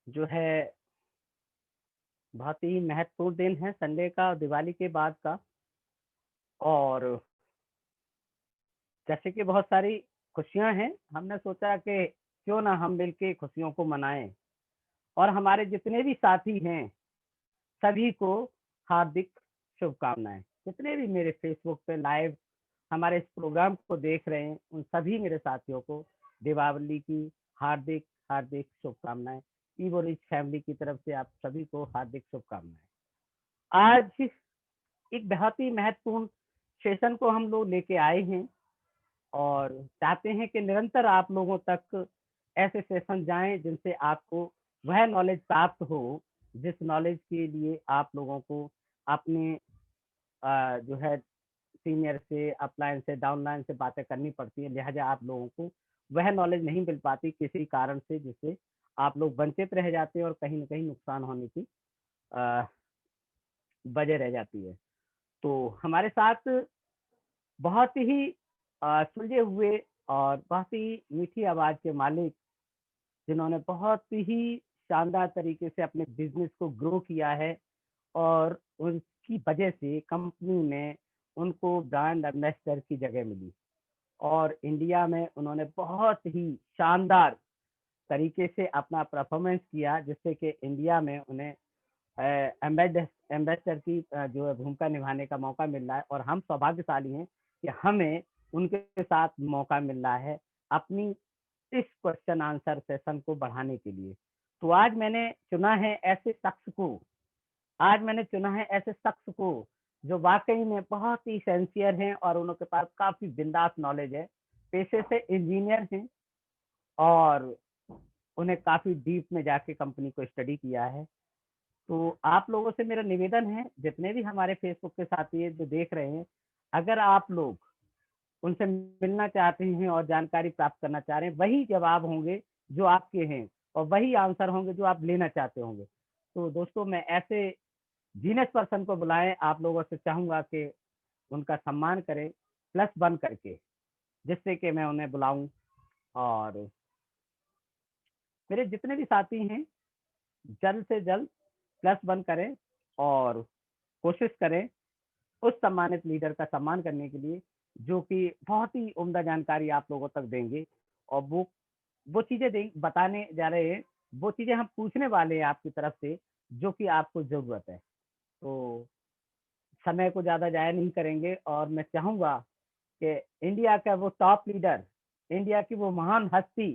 जो है बहुत ही महत्वपूर्ण दिन है, संडे का, दिवाली के बाद का। और जैसे कि बहुत सारी खुशियां हैं, हमने सोचा कि क्यों ना हम मिलके खुशियों को मनाएं। और हमारे जितने भी साथी हैं सभी को हार्दिक शुभकामनाएं। जितने भी मेरे फेसबुक पे लाइव हमारे इस प्रोग्राम को देख रहे हैं, उन सभी मेरे साथियों को दीपावली की हार्दिक हार्दिक शुभकामनाएं। ईवो रिच फैमिली की तरफ से आप सभी को हार्दिक शुभकामनाएं। आज एक बहुत ही महत्वपूर्ण सेशन को हम लोग लेके आए हैं और चाहते हैं कि निरंतर आप लोगों तक ऐसे सेशन जाएं जिनसे आपको वह नॉलेज प्राप्त हो जिस नॉलेज के लिए आप लोगों को अपने जो है सीनियर से, अपलाइन से, डाउनलाइन से बातें करनी पड़ती है। लिहाजा आप लोगों को वह नॉलेज नहीं मिल पाती किसी कारण से, जिससे आप लोग वंचित रह जाते हैं और कहीं ना कहीं नुकसान होने की वजह रह जाती है। तो हमारे साथ बहुत ही सुलझे हुए और बहुत ही मीठी आवाज के मालिक, जिन्होंने बहुत ही शानदार तरीके से अपने बिजनेस को ग्रो किया है और उनकी वजह से कंपनी में उनको ब्रांड एम्बेसडर की जगह मिली और इंडिया में उन्होंने बहुत ही शानदार तरीके से अपना परफॉर्मेंस किया, जिससे कि इंडिया में उन्हें एम्बेसडर की जो है भूमिका निभाने का मौका मिल रहा है। और हम सौभाग्यशाली हैं कि हमें उनके साथ मौका मिल रहा है अपनी इस क्वेश्चन आंसर सेशन को बढ़ाने के लिए। तो आज मैंने चुना है ऐसे शख्स को जो वाकई में बहुत ही सेंसियर हैं और उनके पास काफी बिंदास नॉलेज है, पेशे से इंजीनियर हैं और उन्हें काफी डीप में जाके कंपनी को स्टडी किया है। तो आप लोगों से मेरा निवेदन है, जितने भी हमारे फेसबुक के साथी हैं जो देख रहे हैं, अगर आप लोग उनसे मिलना चाहते हैं और जानकारी प्राप्त करना चाह रहे हैं, वही जवाब होंगे जो आपके हैं और वही आंसर होंगे जो आप लेना चाहते होंगे। तो दोस्तों, मैं ऐसे जीनियस पर्सन को बुलाएं, आप लोगों से चाहूंगा कि उनका सम्मान करें +1 करके, जिससे कि मैं उन्हें बुलाऊं और मेरे जितने भी साथी हैं जल्द से जल्द +1 करें और कोशिश करें उस सम्मानित लीडर का सम्मान करने के लिए, जो कि बहुत ही उम्दा जानकारी आप लोगों तक देंगे। और वो चीजें बताने जा रहे हैं, वो चीजें हम पूछने वाले हैं आपकी तरफ से जो कि आपको जरूरत है। तो समय को ज्यादा जाया नहीं करेंगे और मैं चाहूंगा कि इंडिया का वो टॉप लीडर, इंडिया की वो महान हस्ती,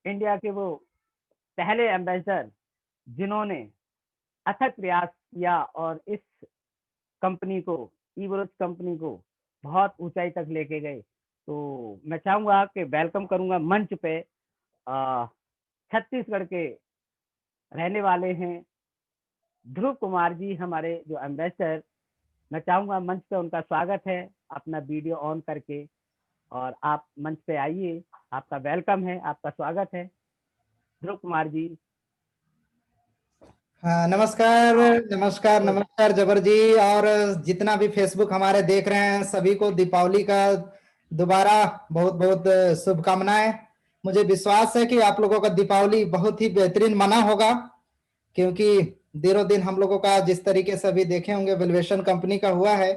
इंडिया के वो पहले एम्बेसडर जिन्होंने अथक प्रयास किया और इस कंपनी को, ईवरोज कंपनी को बहुत ऊंचाई तक लेके गए। तो मैं चाहूंगा कि वेलकम करूंगा मंच पे छत्तीसगढ़ के रहने वाले हैं ध्रुव कुमार जी, हमारे जो एम्बेसडर। मैं चाहूंगा मंच पे उनका स्वागत है, अपना वीडियो ऑन करके, और आप मंच पे आइए। आपका वेलकम है, आपका स्वागत है ध्रुव कुमार जी। हाँ, नमस्कार। नमस्कार नमस्कार जबर जी, और जितना भी फेसबुक हमारे देख रहे हैं सभी को दीपावली का दोबारा बहुत बहुत शुभकामनाएं। मुझे विश्वास है कि आप लोगों का दीपावली बहुत ही बेहतरीन मना होगा, क्योंकि दिनों दिन हम लोगों का जिस तरीके से अभी देखे होंगे वैल्यूएशन कंपनी का हुआ है,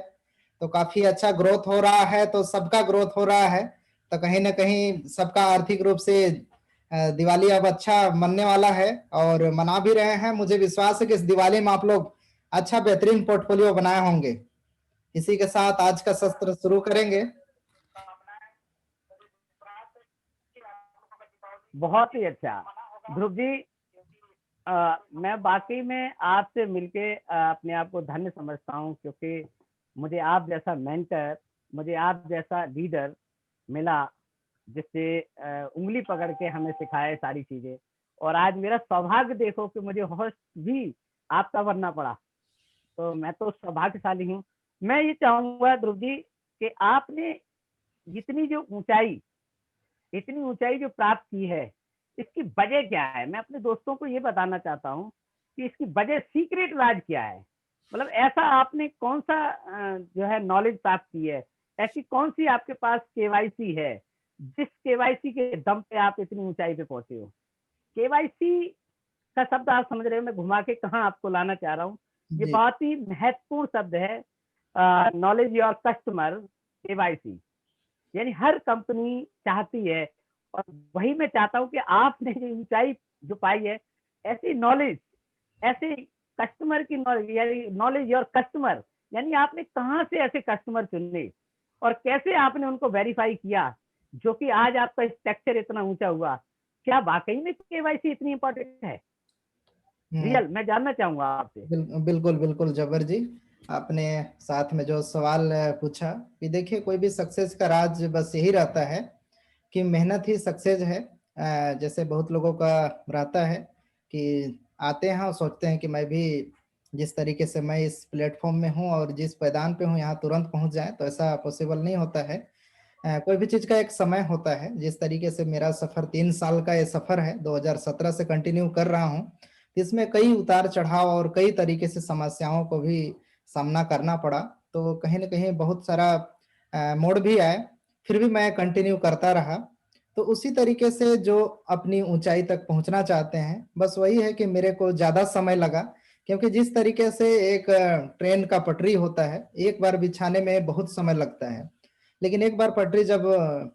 तो काफी अच्छा ग्रोथ हो रहा है। तो सबका ग्रोथ हो रहा है, तो कहीं ना कहीं सबका आर्थिक रूप से दिवाली अब अच्छा मनने वाला है और मना भी रहे हैं। मुझे विश्वास है कि इस दिवाली में आप लोग अच्छा बेहतरीन पोर्टफोलियो बनाए होंगे। इसी के साथ आज का सत्र शुरू करेंगे। बहुत ही अच्छा ध्रुव जी, मैं वाकई में आपसे मिलके अपने आप को धन्य समझता हूँ, क्योंकि मुझे आप जैसा मेंटर, मुझे आप जैसा लीडर मिला जिससे उंगली पकड़ के हमें सिखाए सारी चीजें। और आज मेरा सौभाग्य देखो कि मुझे होस्ट भी आपका बनना पड़ा, तो मैं तो सौभाग्यशाली हूँ। मैं ये चाहूंगा ध्रुव जी कि आपने इतनी जो ऊंचाई इतनी ऊंचाई जो प्राप्त की है, इसकी वजह क्या है? मैं अपने दोस्तों को ये बताना चाहता हूँ कि इसकी वजह, सीक्रेट राज क्या है। मतलब ऐसा आपने कौन सा जो है नॉलेज प्राप्त की है, ऐसी कौन सी आपके पास केवाईसी है जिस केवाईसी के दम पे आप इतनी ऊंचाई पे पहुंचे हो। केवाईसी इसका शब्द आप समझ रहे हो मैं घुमा के कहाँ आपको लाना चाह रहा हूँ। ये जी बहुत ही महत्वपूर्ण शब्द है, नॉलेज योर कस्टमर, केवाईसी। यानी हर कंपनी चाहती है, और वही मैं चाहता हूँ कि आपने जो ऊंचाई जो पाई है, ऐसी नॉलेज, ऐसे कस्टमर की नॉलेज, यानी नॉलेज योर कस्टमर, यानी आपने कहाँ से ऐसे कस्टमर चुने और कैसे आपने उनको वेरीफाई किया, जो कि आज आपका स्ट्रक्चर इतना ऊंचा हुआ। क्या वाकई में केवाईसी इतनी इंपॉर्टेंट है? हम्म, रियल मैं जानना चाहूंगा आपसे। बिल्कुल बिल्कुल जबर जी, आपने साथ में जो सवाल पूछा कि देखिए कोई भी सक्सेस का राज बस यही रहता है कि मेहनत ही सक्सेस है। जैसे बहुत लोगों का रहता है कि आते हैं और सोचते हैं कि मैं भी जिस तरीके से मैं इस प्लेटफॉर्म में हूँ और जिस पैदान पे हूँ यहाँ तुरंत पहुँच जाए, तो ऐसा पॉसिबल नहीं होता है। कोई भी चीज का एक समय होता है। जिस तरीके से मेरा सफर 3 साल का ये सफर है, 2017 से कंटिन्यू कर रहा हूँ, इसमें कई उतार चढ़ाव और कई तरीके से समस्याओं को भी सामना करना पड़ा। तो कहीं ना कहीं बहुत सारा मोड़ भी आए, फिर भी मैं कंटिन्यू करता रहा। तो उसी तरीके से जो अपनी ऊंचाई तक पहुंचना चाहते हैं, बस वही है कि मेरे को ज्यादा समय लगा, क्योंकि जिस तरीके से एक ट्रेन का पटरी होता है, एक बार बिछाने में बहुत समय लगता है, लेकिन एक बार पटरी जब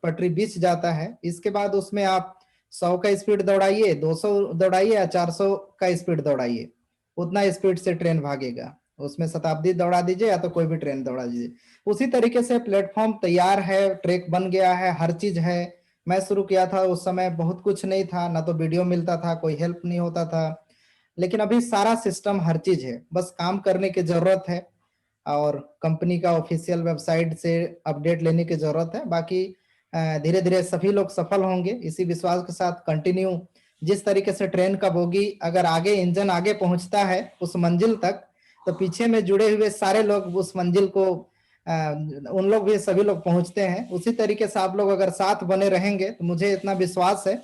पटरी बिछ जाता है, इसके बाद उसमें आप 100 का स्पीड दौड़ाइए, 200 दौड़ाइए या 400 का स्पीड दौड़ाइए, उतना स्पीड से ट्रेन भागेगा। उसमें शताब्दी दौड़ा दीजिए या तो कोई भी ट्रेन दौड़ा दीजिए। उसी तरीके से प्लेटफॉर्म तैयार है, ट्रैक बन गया है, हर चीज है। मैं शुरू किया था उस समय बहुत कुछ नहीं था, ना तो वीडियो मिलता था, कोई हेल्प नहीं होता था, लेकिन अभी सारा सिस्टम हर चीज है, बस काम करने की जरूरत है और कंपनी का ऑफिशियल वेबसाइट से अपडेट लेने की जरूरत है। बाकी धीरे धीरे सभी लोग सफल होंगे, इसी विश्वास के साथ कंटिन्यू। जिस तरीके से ट्रेन का बोगी अगर आगे इंजन आगे पहुंचता है उस मंजिल तक, तो पीछे में जुड़े हुए सारे लोग उस मंजिल को उन लोग भी सभी लोग पहुंचते हैं। उसी तरीके से आप लोग अगर साथ बने रहेंगे, तो मुझे इतना विश्वास है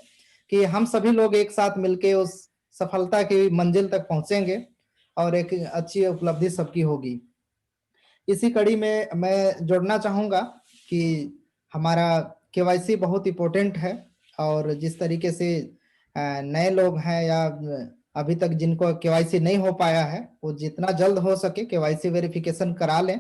कि हम सभी लोग एक साथ मिलके उस सफलता की मंजिल तक पहुंचेंगे और एक अच्छी उपलब्धि सबकी होगी। इसी कड़ी में मैं जोड़ना चाहूंगा कि हमारा केवाईसी बहुत इम्पोर्टेंट है, और जिस तरीके से नए लोग हैं या अभी तक जिनको केवाईसी नहीं हो पाया है, वो जितना जल्द हो सके केवाईसी वेरिफिकेशन करा लें,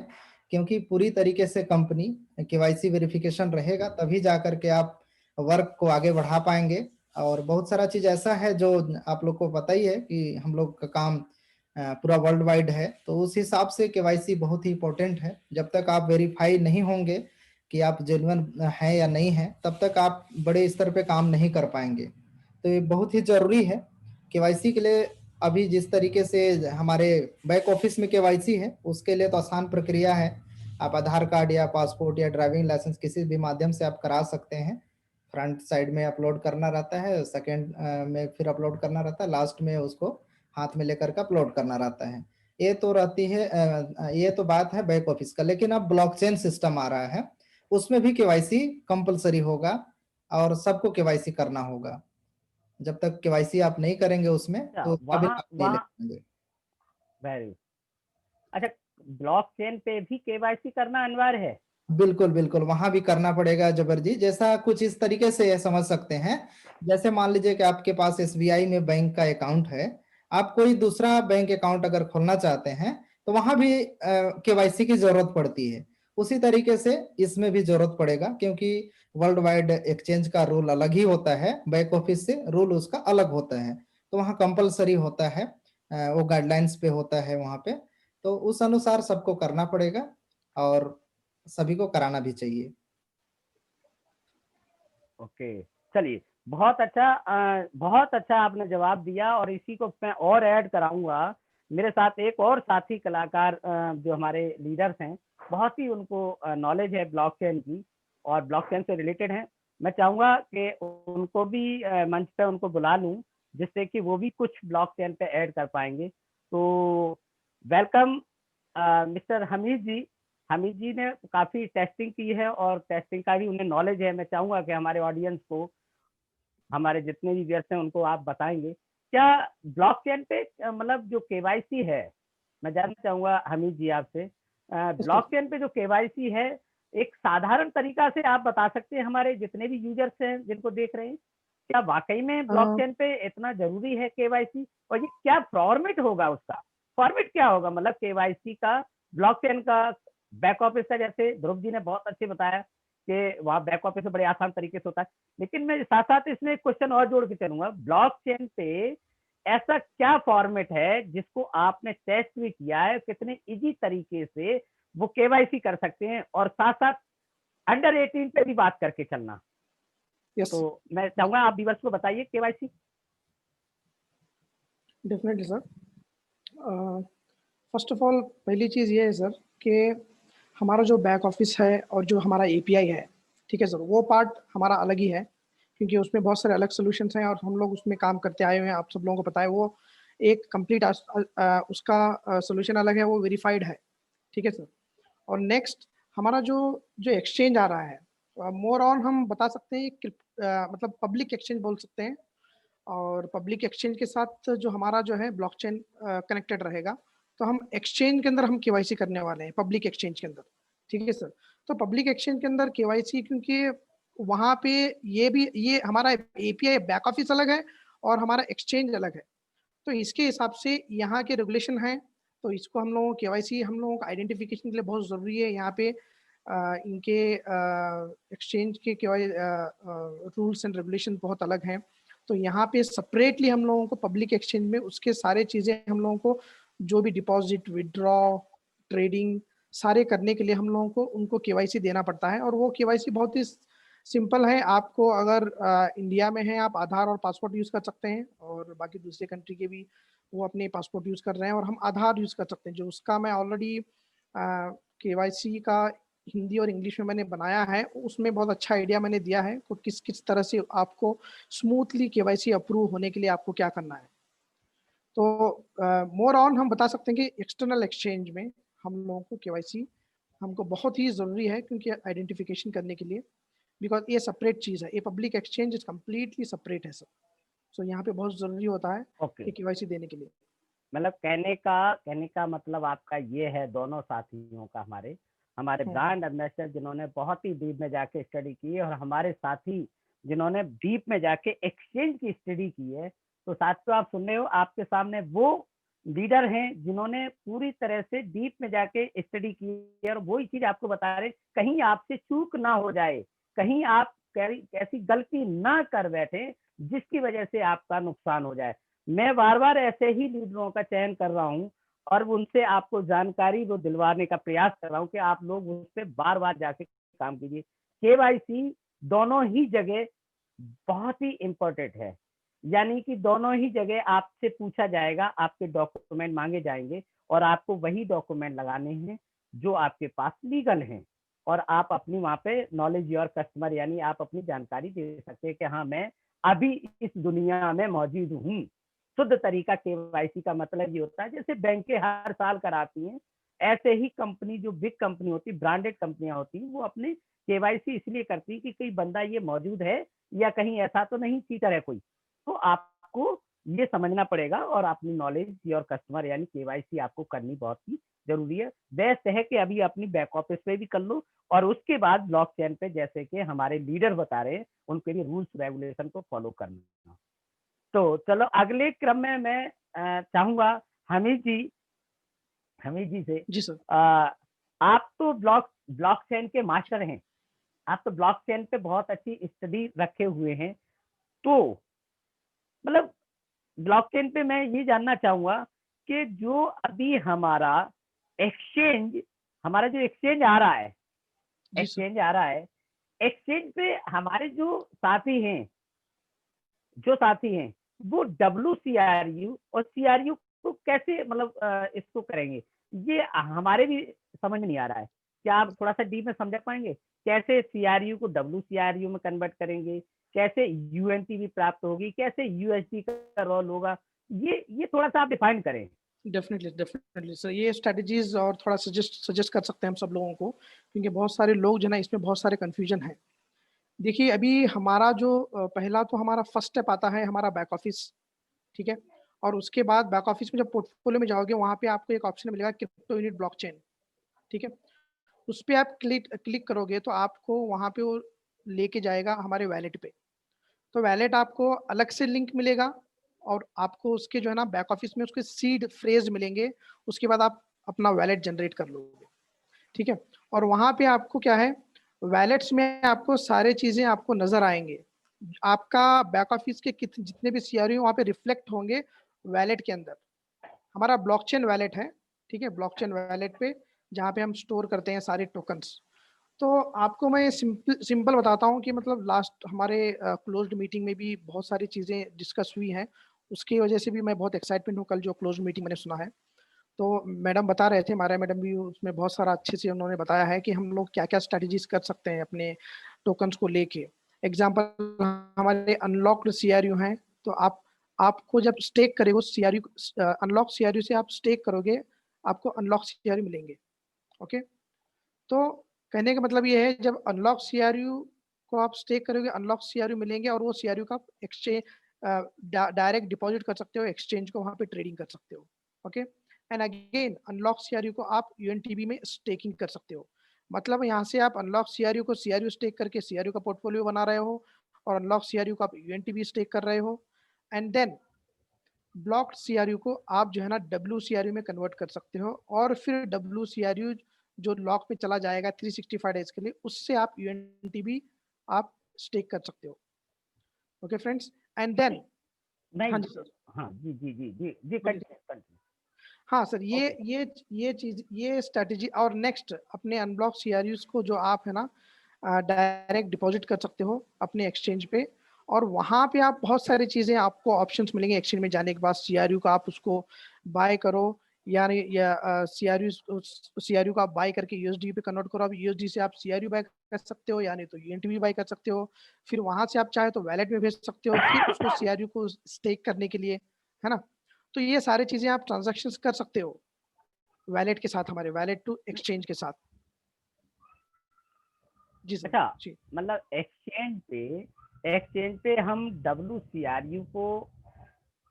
क्योंकि पूरी तरीके से कंपनी केवाईसी वेरिफिकेशन रहेगा तभी जाकर के आप वर्क को आगे बढ़ा पाएंगे। और बहुत सारा चीज ऐसा है जो आप लोग को पता ही है कि हम लोग का काम पूरा वर्ल्ड वाइड है, तो उस हिसाब से केवाईसी बहुत ही इंपॉर्टेंट है। जब तक आप वेरीफाई नहीं होंगे कि आप जेन्युइन हैं या नहीं हैं, तब तक आप बड़े स्तर पे काम नहीं कर पाएंगे। तो ये बहुत ही जरूरी है केवाईसी के लिए। अभी जिस तरीके से हमारे बैक ऑफिस में केवाईसी है, उसके लिए तो आसान प्रक्रिया है। आप आधार कार्ड या पासपोर्ट या ड्राइविंग लाइसेंस किसी भी माध्यम से आप करा सकते हैं। फ्रंट साइड में अपलोड करना रहता है, सेकंड में फिर अपलोड करना रहता है, लास्ट में उसको हाथ में लेकर के अपलोड करना रहता है। ये तो रहती है ये तो बात है बैक ऑफिस का। लेकिन अब ब्लॉकचेन सिस्टम आ रहा है, उसमें भी केवाईसी कंपलसरी होगा और सबको केवाईसी करना होगा। जब तक केवाईसी आप नहीं करेंगे उसमें, अच्छा, तो उसका भी वहाँ लाभ नहीं ले वहाँ पाएंगे। वेरी, अच्छा, ब्लॉकचेन पे भी केवाईसी करना अनिवार्य है? बिल्कुल बिल्कुल, वहां भी करना पड़ेगा जबर जी। जैसा कुछ इस तरीके से समझ सकते हैं, जैसे मान लीजिए कि आपके पास एसबीआई में बैंक का अकाउंट है, आप कोई दूसरा बैंक अकाउंट अगर खोलना चाहते हैं, तो वहां भी केवाईसी की जरूरत पड़ती है। उसी तरीके से इसमें भी जरूरत पड़ेगा, क्योंकि वर्ल्ड वाइड एक्सचेंज का रूल अलग ही होता है, बैक ऑफिस से रूल उसका अलग होता है। तो वहाँ कंपलसरी होता है, वो गाइडलाइंस पे होता है वहाँ पे। तो उस अनुसार सबको करना पड़ेगा और सभी को कराना भी चाहिए। ओके, चलिए, बहुत अच्छा आपने जवाब दिया, और इसी को मैं और ऐड कराऊंगा। मेरे साथ एक और साथी कलाकार जो हमारे लीडर्स हैं, बहुत ही उनको नॉलेज है ब्लॉकचेन की और ब्लॉकचेन से रिलेटेड है। मैं चाहूंगा कि उनको भी मंच पे उनको बुला लूं, जिससे कि वो भी कुछ ब्लॉकचेन पे ऐड कर पाएंगे। तो वेलकम मिस्टर हमीद जी। हमीद जी ने काफी टेस्टिंग की है और टेस्टिंग का भी उन्हें नॉलेज है। मैं चाहूंगा कि हमारे ऑडियंस को, हमारे जितने भी व्यर्थ हैं, उनको आप बताएंगे क्या ब्लॉकचेन पे मतलब जो केवाईसी है। मैं जानना चाहूंगा हमीद जी आपसे, ब्लॉकचेन पे जो केवाईसी है, एक साधारण तरीका से आप बता सकते हैं हमारे जितने भी यूजर्स हैं जिनको देख रहे हैं? क्या वाकई में ब्लॉकचेन पे इतना जरूरी है केवाईसी, और ये क्या फॉर्मेट होगा उसका, फॉर्मेट क्या होगा, मतलब केवाईसी का ब्लॉकचेन का बैक ऑफिस का, जैसे ध्रुव जी ने बहुत अच्छे बताया कि वहाँ बैक ऑफिस में बड़े आसान तरीके से होता है, लेकिन मैं साथ साथ इसमें एक क्वेश्चन और जोड़ के चलूंगा, ब्लॉकचेन पे ऐसा क्या फॉर्मेट है जिसको आपने टेस्ट भी किया है, कितने इजी तरीके से वो केवाईसी कर सकते हैं, और साथ साथ अंडर 18 पे भी बात करके चलना। यस तो मैं चाहूंगा आप व्यूअर्स को बताइए KYC. Definitely sir. First of all पहली चीज़ ये है सर कि हमारा जो बैक ऑफिस है और जो हमारा एपीआई है, ठीक है सर, वो पार्ट हमारा अलग ही है, क्योंकि उसमें बहुत सारे अलग सोल्यूशंस हैं और हम लोग उसमें काम करते आए हुए हैं। आप सब लोगों को पता है वो एक कंप्लीट उसका सोल्यूशन अलग है, वो वेरीफाइड है, ठीक है सर। और नेक्स्ट हमारा जो जो एक्सचेंज आ रहा है, मोर ऑन हम बता सकते हैं मतलब पब्लिक एक्सचेंज बोल सकते हैं। और पब्लिक एक्सचेंज के साथ जो हमारा जो है ब्लॉकचेन कनेक्टेड रहेगा, तो हम एक्सचेंज के अंदर हम केवाईसी करने वाले हैं, पब्लिक एक्सचेंज के अंदर, ठीक है सर। तो पब्लिक एक्सचेंज के अंदर केवाईसी, क्योंकि वहाँ पे ये हमारा एपीआई बैक ऑफिस अलग है और हमारा एक्सचेंज अलग है, तो इसके हिसाब से यहाँ के रेगुलेशन हैं, तो इसको हम लोगों केवाईसी हम लोगों का आइडेंटिफिकेशन के लिए बहुत ज़रूरी है। यहाँ पे इनके एक्सचेंज के केवाई रूल्स एंड रेगुलेशन बहुत अलग हैं, तो यहाँ पे सेपरेटली हम लोगों को पब्लिक एक्सचेंज में उसके सारे चीज़ें हम लोगों को जो भी डिपॉजिट, विड्रॉ, ट्रेडिंग सारे करने के लिए हम लोगों को उनको केवाईसी देना पड़ता है। और वो केवाईसी बहुत ही सिंपल है। आपको अगर इंडिया में है, आप आधार और पासपोर्ट यूज़ कर सकते हैं, और बाकी दूसरे कंट्री के भी वो अपने पासपोर्ट यूज़ कर रहे हैं, और हम आधार यूज़ कर सकते हैं। जो उसका मैं ऑलरेडी केवाईसी का हिंदी और इंग्लिश में मैंने बनाया है, उसमें बहुत अच्छा आइडिया मैंने दिया है कि किस किस तरह से आपको स्मूथली केवाईसी अप्रूव होने के लिए आपको क्या करना है। तो मोर ऑन हम बता सकते हैं कि एक्सटर्नल एक्सचेंज में हम लोगों को केवाईसी हमको बहुत ही ज़रूरी है, क्योंकि आइडेंटिफिकेशन करने के लिए, बिकॉज ये सेपरेट चीज़ है, ये public exchange is completely separate है सर। सो यहाँ पे बहुत ज़रूरी होता है ओके, कि केवाईसी देने के लिए। मतलब कहने का मतलब आपका ये है, दोनों साथियों का, हमारे हमारे ब्रांड एम्बेसडर जिन्होंने बहुत ही डीप में जाके स्टडी की है, और हमारे साथी जिन्होंने डीप में जाके एक्सचेंज की स्टडी की है। तो साथियों आप सुन रहे हो, आपके सामने वो लीडर हैं जिन्होंने पूरी तरह से डीप में जाके स्टडी की है, और वही चीज आपको बता रहे, कहीं आपसे चूक ना हो जाए, कहीं आप ऐसी गलती ना कर बैठे जिसकी वजह से आपका नुकसान हो जाए। मैं बार बार ऐसे ही लीडरों का चयन कर रहा हूँ, और उनसे आपको जानकारी वो दिलवाने का प्रयास कर रहा हूँ कि आप लोग उस पर बार बार जाके काम कीजिए। केवाईसी दोनों ही जगह बहुत ही इम्पोर्टेंट है, यानी कि दोनों ही जगह आपसे पूछा जाएगा, आपके डॉक्यूमेंट मांगे जाएंगे, और आपको वही डॉक्यूमेंट लगाने हैं जो आपके पास लीगल हैं, और आप अपनी वहाँ पे नॉलेज योर कस्टमर, यानी आप अपनी जानकारी दे सकते हैं कि हाँ मैं अभी इस दुनिया में मौजूद हूँ। शुद्ध तरीका केवाईसी का मतलब ये होता है, जैसे बैंकें हर साल कराती हैं, ऐसे ही कंपनी, जो बिग कंपनी होती, ब्रांडेड कंपनियां होती, वो अपने केवाईसी इसलिए करती है कि कोई बंदा ये मौजूद है या कहीं ऐसा तो नहीं चीटर है कोई। तो आपको ये समझना पड़ेगा, और अपनी नॉलेज योर कस्टमर यानी केवाईसी आपको करनी बहुत ही जरूरी है। बेस्ट है कि अभी अपनी बैक ऑफिस पे भी कर लो, और उसके बाद ब्लॉकचेन पे जैसे कि हमारे लीडर बता रहे हैं, उनके लिए रूल्स रेगुलेशन को फॉलो करना। तो चलो अगले क्रम में मैं चाहूंगा हमीद जी से, जी सर। आप तो ब्लॉकचेन के मास्टर हैं, आप तो ब्लॉकचेन पे बहुत अच्छी स्टडी रखे हुए हैं, तो मतलब ब्लॉकचेन पे मैं ये जानना चाहूंगा कि जो अभी एक्सचेंज हमारा जो एक्सचेंज आ रहा है जी सर। एक्सचेंज आ रहा है एक्सचेंज पे हमारे जो साथी हैं वो WCRU और CRU को कैसे, मतलब इसको करेंगे, ये हमारे भी समझ में नहीं आ रहा है। क्या आप थोड़ा सा डीप में समझा पाएंगे, कैसे CRU को WCRU में कन्वर्ट करेंगे, कैसे UNTB प्राप्त होगी, कैसे USD का रोल होगा, ये थोड़ा सा आप डिफाइन करें। डेफिनेटली सर, ये स्ट्रेटजीज और थोड़ा सजेस्ट कर सकते हैं हम सब लोगों को, क्योंकि बहुत सारे लोग जो ना इसमें बहुत सारे कंफ्यूजन है। देखिए अभी हमारा जो पहला तो हमारा फर्स्ट स्टेप आता है हमारा बैक ऑफिस, ठीक है। और उसके बाद बैक ऑफिस में जब पोर्टफोलियो में जाओगे, वहाँ पे आपको एक ऑप्शन मिलेगा क्रिप्टो यूनिट ब्लॉकचेन, ठीक है। उस पर आप क्लिक करोगे तो आपको वहाँ पे वो लेके जाएगा हमारे वैलेट पे। तो वैलेट आपको अलग से लिंक मिलेगा और आपको उसके जो है ना बैक ऑफिस में उसके सीड फ्रेज मिलेंगे, उसके बाद आप अपना वैलेट जनरेट कर लोगे, ठीक है। और वहाँ पे आपको क्या है, वैलेट्स में आपको सारे चीज़ें आपको नज़र आएँगे। आपका बैक ऑफिस के जितने भी सीआरयू वहाँ पे रिफ्लेक्ट होंगे वैलेट के अंदर। हमारा ब्लॉकचेन वैलेट है, ठीक है? ब्लॉकचेन वैलेट पे जहाँ पे हम स्टोर करते हैं सारे टोकन्स। तो आपको मैं सिंपल सिंपल बताता हूँ कि मतलब लास्ट हमारे क्लोज्ड मीटिंग में भी बहुत सारी चीज़ें डिस्कस हुई हैं। उसकी वजह से भी मैं बहुत एक्साइटमेंट हूँ, कल जो क्लोज्ड मीटिंग मैंने सुना है। तो मैडम बता रहे थे, मारिया मैडम भी उसमें बहुत सारा अच्छे से उन्होंने बताया है कि हम लोग क्या-क्या स्ट्रैटेजीज़ कर सकते हैं अपने टोकन्स को लेके। एग्ज़ाम्पल हमारे अनलॉक्ड सीआरयू हैं, तो आपको जब स्टेक करेंगे उस सीआरयू अनलॉक सीआरयू से आप स्टेक करोगे, आपको अनलॉक सीआरयू मिलेंगे, ओके? तो कहने का मतलब ये है जब अनलॉक सीआरयू को आप स्टेक करोगे, अनलॉक सीआरयू मिलेंगे और वो सीआरयू का आप एक्सचेंज डायरेक्ट डिपॉज़िट कर सकते हो, एक्सचेंज को वहाँ पे ट्रेडिंग कर सकते हो, okay? And again unlock CRU को आप यूएनटीबी में स्टेकिंग कर सकते हो। मतलब यहाँ से आप अनलॉक सीआरयू को सीआरयू स्टेक करके सीआरयू का पोर्टफोलियो बना रहे हो और अनलॉक सीआरयू को आप यूएनटीबी स्टेक कर रहे हो एंड देन ब्लॉक्ड सीआरयू को आप जो है ना डब्ल्यूसीआरयू में कन्वर्ट कर सकते हो और फिर डब्ल्यूसीआरयू जो लॉक पे चला जाएगा 365 डेज के लिए, उससे आप यूएनटीबी आप स्टेक कर सकते हो। ओके फ्रेंड्स एंड देन नहीं, हाँ जी सर। हाँ, जी, जी, जी, जी, जी, बोलिए। कंटिन्यू। हाँ सर, ओके, ये चीज़ ये स्ट्रैटेजी और नेक्स्ट अपने अनब्लॉक सीआरयूज़ को जो आप है ना डायरेक्ट डिपॉज़िट कर सकते हो अपने एक्सचेंज पे और वहाँ पे आप बहुत सारी चीज़ें आपको ऑप्शंस मिलेंगे एक्सचेंज में जाने के बाद सीआरयू का आप उसको बाय करो यानी या सीआरयू का आप बाय करके यूएसडी पे कन्वर्ट करो। अब यूएसडी से आप सीआरयू बाय कर सकते हो यानी तो यूएनटीबी बाय कर सकते हो। फिर वहाँ से आप चाहे तो वैलेट में भेज सकते हो, फिर उसको सीआरयू को स्टेक करने के लिए, है ना? तो ये सारी चीज़ें आप ट्रांज़ैक्शंस कर सकते हो, वैलेट के साथ हमारे वैलेट टू एक्सचेंज के साथ। जी सर, अच्छा, जी। मतलब एक्सचेंज पे हम डब्ल्यूसीआरयू को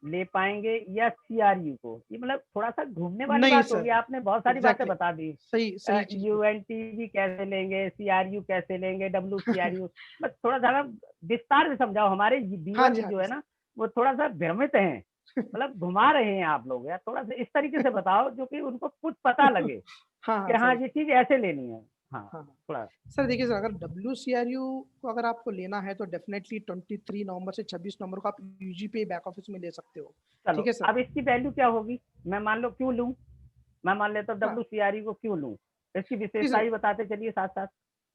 ले पाएँगे या सीआरयू को? ये मतलब थोड़ा-सा घूमने वाली नहीं बात होगी, सर, आपने बहुत सारी बातें एग्ज़ैक्टली बता दी। सही चीज़ बोली। यूएनटीवी कैसे लेंगे, सीआरयू कैसे लेंगे, डब्ल्यूसीआरयू बस थोड़ा-सा ना विस्तार से समझाओ, हमारे हाँ व्यूअर्स जी, हाँ जो जी है सर। ना, वो थोड़ा-सा भ्रमित हैं, मतलब घुमा रहे हैं आप लोग यार, थोड़ा-सा इस तरीके से बताओ जो कि उनको कुछ पता लगे हाँ, कि हाँ हाँ, सर। ये चीज़ ऐसे लेनी है। हाँ, हाँ, हाँ। थोड़ा सर देखिए सर अगर डब्ल्यूसीआरयू को अगर आपको लेना है तो डेफ़िनेटली 23 नवंबर से 26 नवंबर को आप यूजी पे बैक ऑफ़िस में ले सकते हो। चलो, ठीक है सर? अब इसकी वैल्यू क्या होगी? मैं मान लो क्यों लूँ? मैं मान लेता हूँ हाँ, डब्ल्यूसीआरयू को क्यों लूँ? इसकी जी विशेषता सर, भी बताते चलिए साथ-साथ।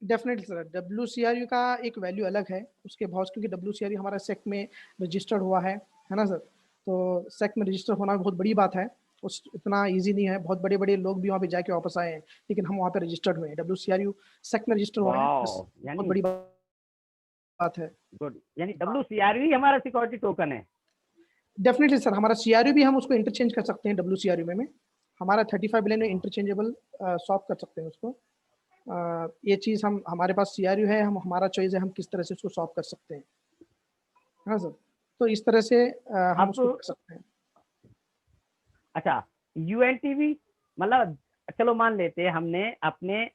Definitely sir. डब्ल्यूसीआरयू का एक वैल्यू अलग है, उसके बहुत क्योंकि डब्ल्यूसीआरयू हमारा सेक में रजिस्टर्ड हुआ है ना सर? तो सेक में रजिस्टर होना बहुत बड़ी बात है, उस इतना ईज़ी नहीं है, बहुत बड़े-बड़े लोग भी वहाँ पे जाके वापस आए हैं, लेकिन हम वहाँ पे रजिस्टर्ड हुए हैं। डब्ल्यूसीआरयू सेक में रजिस्टर हुआ है, बस वॉव! बहुत यानी बड़ी बात है। गुड, यानी हाँ। डब्ल्यूसीआरयू ही हमारा सिक्योरिटी टोकन है। डेफ़िनेटली सर, हमारा सीआरयू भी हम उसको इंटरचेंज कर सकते हैं डब्ल्यूसीआरयू में। हमारा 35 बिलियन में वाह! इंटरचेंजेबल स्वैप कर सकते हैं उसको। ये चीज़ हम हमारे पास सीआरयू है, हम हमारा चॉइस है हम किस तरह से उसको स्वैप कर सकते हैं। हाँ सर, तो इस तरह से हम अब उसको कर सकते हैं। अच्छा, यूएनटीवी मतलब चलो मान लेते हैं हमने अपने